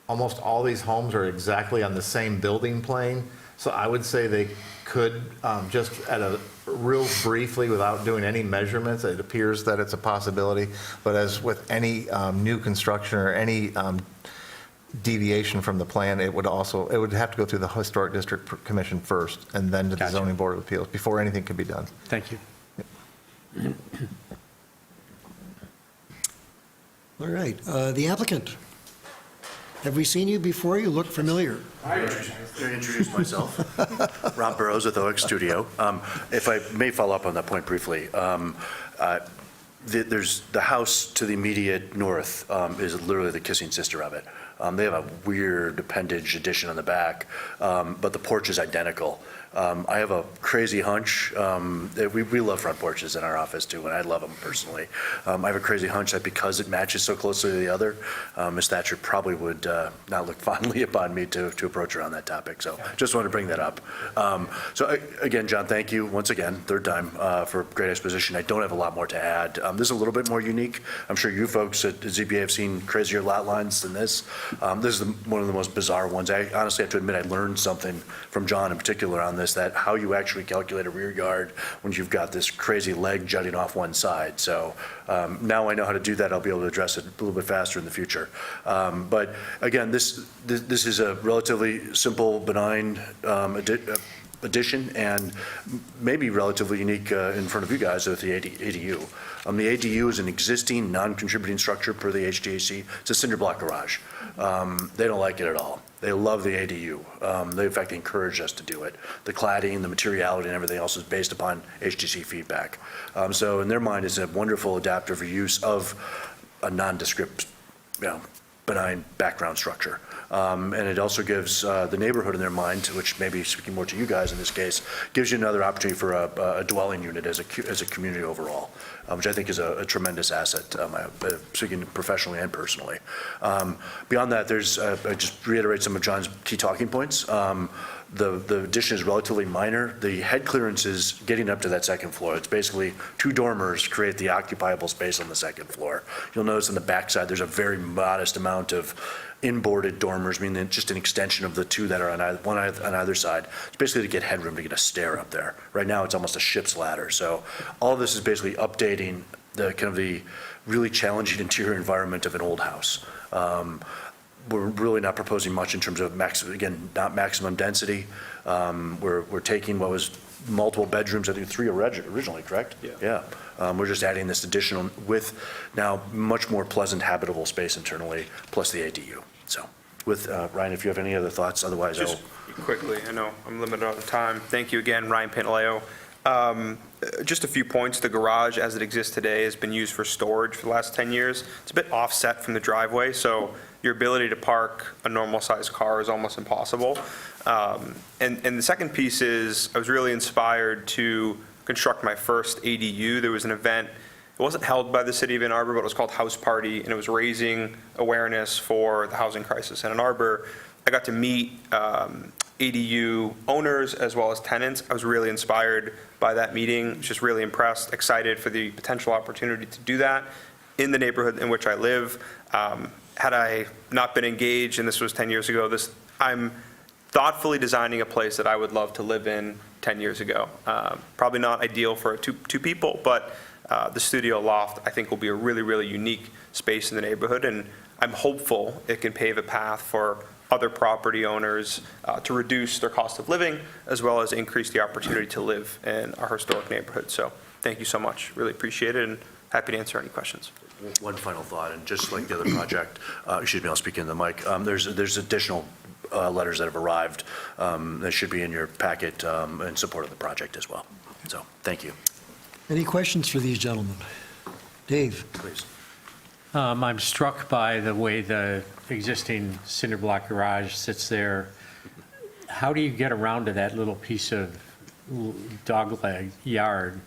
almost all these homes are exactly on the same building plane. So I would say they could, just at a real briefly, without doing any measurements, it appears that it's a possibility. But as with any new construction or any deviation from the plan, it would have to go through the Historic District Commission first, and then to the Gotcha. Zoning Board of Appeals, before anything can be done. Thank you. All right, the applicant. Have we seen you before? You look familiar. I introduce myself. Rob Burrows with OX Studio. If I may follow up on that point briefly, there's the house to the immediate north is literally the kissing sister of it. They have a weird appendage addition on the back, but the porch is identical. I have a crazy hunch, we love front porches in our office too, and I love them personally. I have a crazy hunch that because it matches so closely to the other, Ms. Thatcher probably would not look fondly upon me to approach her on that topic, so just wanted to bring that up. Again, John, thank you once again, third time, for great exposition. I don't have a lot more to add. This is a little bit more unique. I'm sure you folks at ZBA have seen crazier lot lines than this. This is one of the most bizarre ones. I honestly have to admit I learned something from John in particular on this, that how you actually calculate a rear yard when you've got this crazy leg jutting off one side. So now I know how to do that. I'll be able to address it a little bit faster in the future. But again, this is a relatively simple, benign addition and maybe relatively unique in front of you guys with the ADU. The ADU is an existing non-contributing structure per the HDAC. It's a cinder block garage. They don't like it at all. They love the ADU. They, in fact, encourage us to do it. The cladding, the materiality, and everything else is based upon HDC feedback. So in their mind, it's a wonderful adaptive use of a nondescript, benign background structure. And it also gives the neighborhood in their mind, which may be speaking more to you guys in this case, gives you another opportunity for a dwelling unit as a community overall, which I think is a tremendous asset, speaking professionally and personally. Beyond that, there's, I just reiterate some of John's key talking points. The addition is relatively minor. The head clearance is getting up to that second floor. It's basically 2 dormers create the occupiable space on the second floor. You'll notice on the backside, there's a very modest amount of inboarded dormers, meaning just an extension of the 2 that are on either side. It's basically to get headroom, to get a stair up there. Right now, it's almost a ship's ladder. So all of this is basically updating the kind of the really challenging interior environment of an old house. We're really not proposing much in terms of not maximum density. We're taking what was multiple bedrooms, I think 3 originally, correct? Yeah. We're just adding this additional with now much more pleasant habitable space internally, plus the ADU. So with, Ryan, if you have any other thoughts, otherwise Just quickly, I know I'm limited on time. Thank you again, Ryan Pantaleo. Just a few points. The garage as it exists today has been used for storage for the last 10 years. It's a bit offset from the driveway, so your ability to park a normal sized car is almost impossible. And the second piece is I was really inspired to construct my first ADU. There was an event, it wasn't held by the city of Ann Arbor, but it was called House Party, and it was raising awareness for the housing crisis in Ann Arbor. I got to meet ADU owners as well as tenants. I was really inspired by that meeting, just really impressed, excited for the potential opportunity to do that in the neighborhood in which I live. Had I not been engaged, and this was 10 years ago, I'm thoughtfully designing a place that I would love to live in 10 years ago. Probably not ideal for two people, but the studio loft, I think, will be a really, really unique space in the neighborhood, and I'm hopeful it can pave a path for other property owners to reduce their cost of living, as well as increase the opportunity to live in our historic neighborhood. So thank you so much. Really appreciate it, and happy to answer any questions. One final thought, and just like the other project, excuse me, I'll speak into the mic. There's additional letters that have arrived that should be in your packet in support of the project as well. So, thank you. Any questions for these gentlemen? Dave? Please. I'm struck by the way the existing cinder block garage sits there. How do you get around to that little piece of dogleg yard?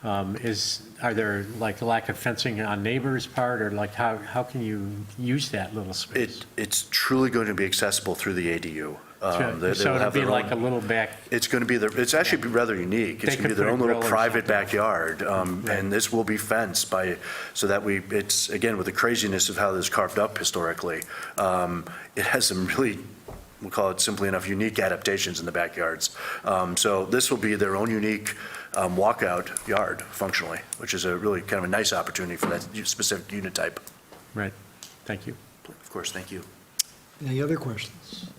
Are there like lack of fencing on neighbors' part, or like how can you use that little space? It's truly going to be accessible through the ADU. So it'll be like a little back. It's going to be it's actually rather unique. It's going to be their own little private backyard, and this will be fenced so that it's again with the craziness of how this is carved up historically. It has some really, we'll call it simply enough, unique adaptations in the backyards. So this will be their own unique walkout yard functionally, which is a really kind of a nice opportunity for that specific unit type. Right. Thank you. Of course. Thank you. Any other questions?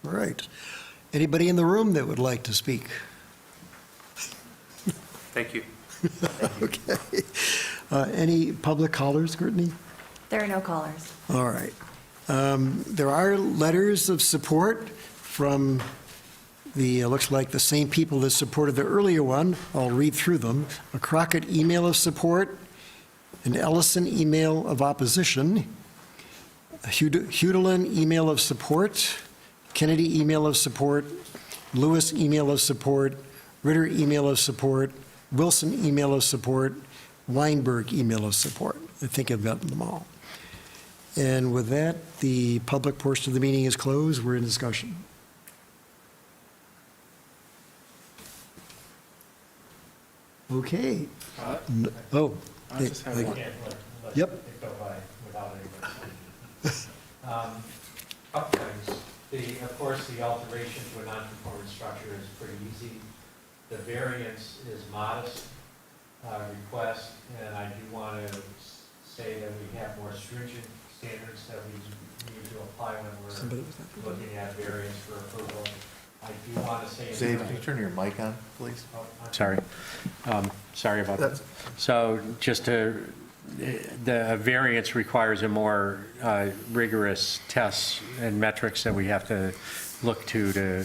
All right. Anybody in the room that would like to speak? Thank you. Okay. Any public callers, Courtney? There are no callers. All right. There are letters of support from looks like the same people that supported the earlier one. I'll read through them. A Crockett email of support, an Ellison email of opposition, a Hudelin email of support, Kennedy email of support, Lewis email of support, Ritter email of support, Wilson email of support, Weinberg email of support. I think I've gotten them all. And with that, the public portion of the meeting is closed. We're in discussion. Okay. Oh. I just have one. Yep. Couple things. Of course, the alteration to a non-conforming structure is pretty easy. The variance is modest request, and I do want to say that we have more stringent standards that we need to apply when we're looking at variance for approval. I do want to say. Dave, can you turn your mic on, please? Sorry. Sorry about that. So just the variance requires a more rigorous tests and metrics that we have to look to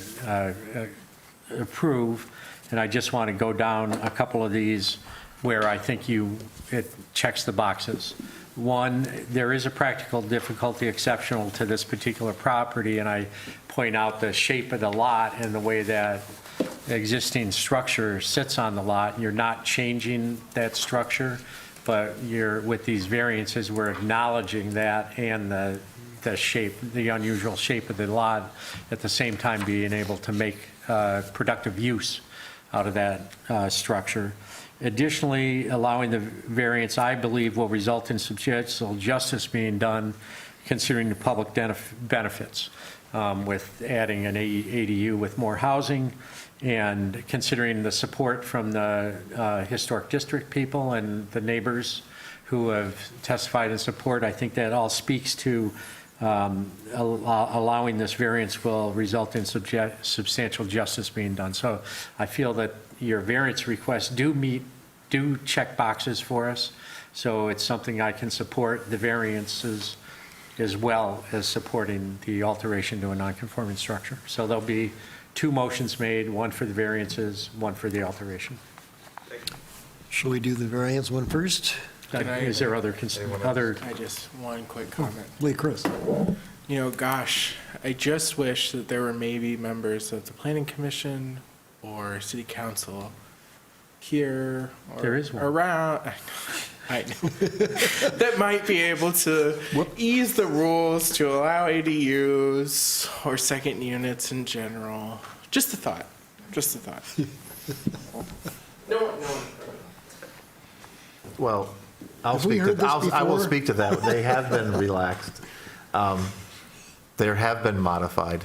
approve. And I just want to go down a couple of these where I think it checks the boxes. One, there is a practical difficulty exceptional to this particular property, and I point out the shape of the lot and the way that existing structure sits on the lot. You're not changing that structure, but with these variances, we're acknowledging that and the shape, the unusual shape of the lot, at the same time being able to make productive use out of that structure. Additionally, allowing the variance, I believe, will result in substantial justice being done considering the public benefits with adding an ADU with more housing, and considering the support from the historic district people and the neighbors who have testified in support. I think that all speaks to allowing this variance will result in substantial justice being done. So I feel that your variance requests do check boxes for us. So it's something I can support the variances as well as supporting the alteration to a non-conforming structure. So there'll be two motions made, one for the variances, one for the alteration. Shall we do the variance one first? Is there other? I just, one quick comment. Wait, Chris. You know, gosh, I just wish that there were maybe members of the planning commission or city council here or There is one. around. I know. That might be able to ease the rules to allow ADUs or second units in general. Just a thought. Just a thought. No. Well, Have we heard this I will before? speak to that. They have been relaxed. There have been modified.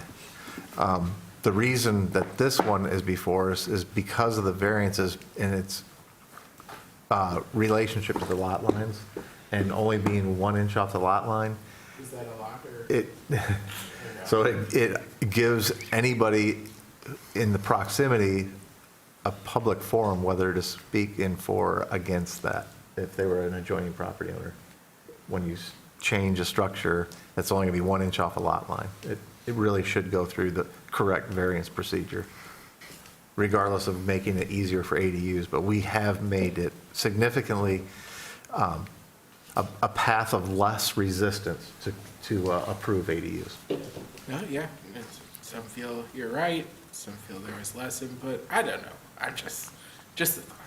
The reason that this one is before us is because of the variances in its relationship to the lot lines and only being 1 inch off the lot line. Is that a lot or? So it gives anybody in the proximity a public forum whether to speak in for or against that, if they were an adjoining property owner. When you change a structure that's only going to be 1 inch off a lot line, it really should go through the correct variance procedure, regardless of making it easier for ADUs. But we have made it significantly a path of less resistance to approve ADUs. No, yeah. Some feel you're right. Some feel there was less input. I don't know. I'm just a thought.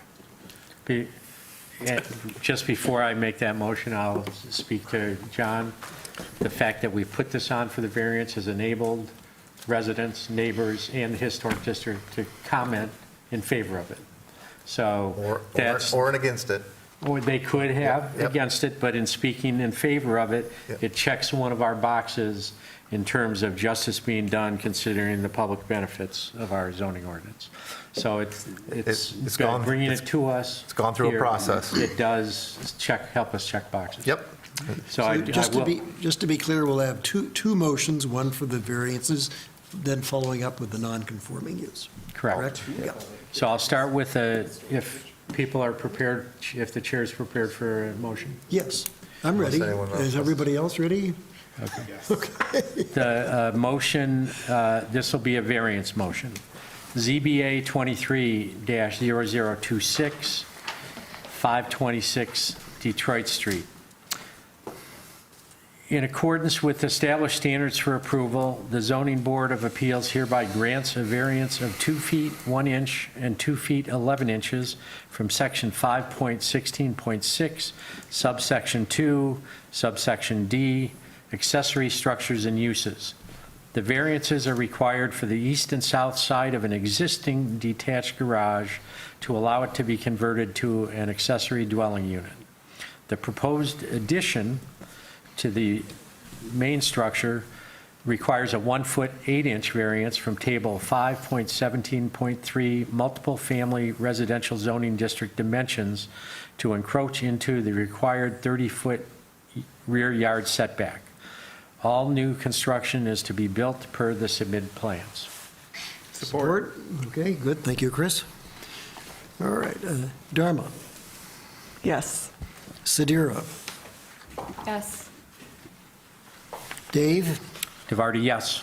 Just before I make that motion, I'll speak to John. The fact that we put this on for the variance has enabled residents, neighbors, and the historic district to comment in favor of it. So that's. Or against it. Or they could have Yep. against it, but in speaking in favor of it, Yep. it checks one of our boxes in terms of justice being done considering the public benefits of our zoning ordinance. So it's gone- bringing it to us. it's gone through a here. process. It does help us check boxes. Yep. So I Just will. to be clear, we'll have two motions, one for the variances, then following up with the non-conforming use. Correct. Yeah. So I'll start with if people are prepared, if the chair is prepared for a motion. Yes, I'm ready. Unless anyone else Is has- everybody else ready? The motion, this will be a variance motion. ZBA 23-0026, 526 Detroit Street. In accordance with established standards for approval, the Zoning Board of Appeals hereby grants a variance of 2 feet 1 inch and 2 feet 11 inches from section 5.16.6, subsection 2, subsection D, accessory structures and uses. The variances are required for the east and south side of an existing detached garage to allow it to be converted to an accessory dwelling unit. The proposed addition to the main structure requires a 1 foot 8 inch variance from table 5.17.3 multiple family residential zoning district dimensions to encroach into the required 30-foot rear yard setback. All new construction is to be built per the submitted plans. Support? Okay, good. Thank you, Chris. All right, Dharma, Yes. Sadira, Yes. Dave? DeVarty, yes.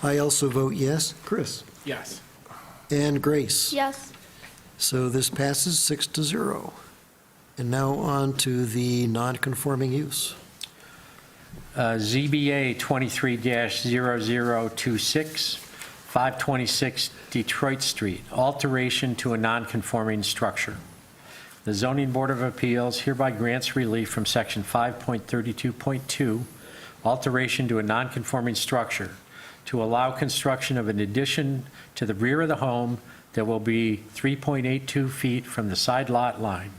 I also vote yes. Chris? Yes. And Grace? Yes. So this passes 6-0. And now on to the non-conforming use. ZBA 23-0026, 526 Detroit Street, alteration to a non-conforming structure. The Zoning Board of Appeals hereby grants relief from Section 5.32.2, alteration to a non-conforming structure, to allow construction of an addition to the rear of the home that will be 3.82 feet from the side lot line.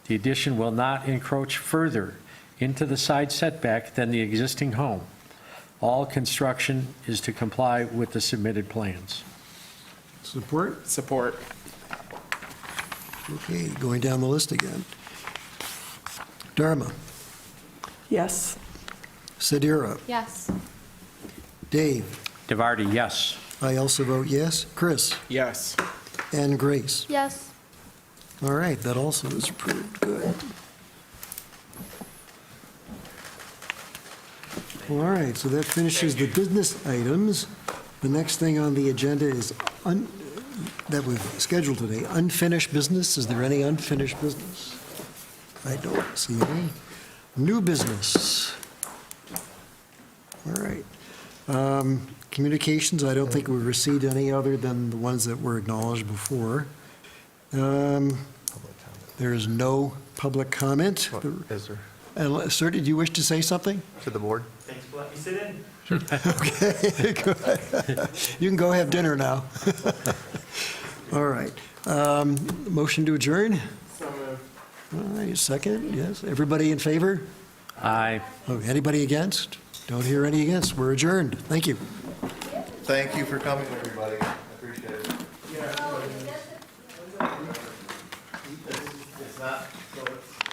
The addition will not encroach further into the side setback than the existing home. All construction is to comply with the submitted plans. Support? Support. Okay, going down the list again. Dharma, Yes. Sadira, Yes. Dave? DeVarty, yes. I also vote yes. Chris? Yes. And Grace? Yes. All right, that also is approved. Good. All right, so that finishes the business items. The next thing on the agenda is, that we've scheduled today, unfinished business. Is there any unfinished business? I don't see any. New business. All right. Communications, I don't think we received any other than the ones that were acknowledged before. There is no public comment. Is there? Sir, did you wish to say something? To the board? Thanks for letting me sit in. Okay, good. You can go have dinner now. All right. Motion to adjourn? So moved. All right, second, yes. Everybody in favor? Aye. Oh, anybody against? Don't hear any against. We're adjourned. Thank you. Thank you for coming, everybody. I appreciate it. It's not, so it's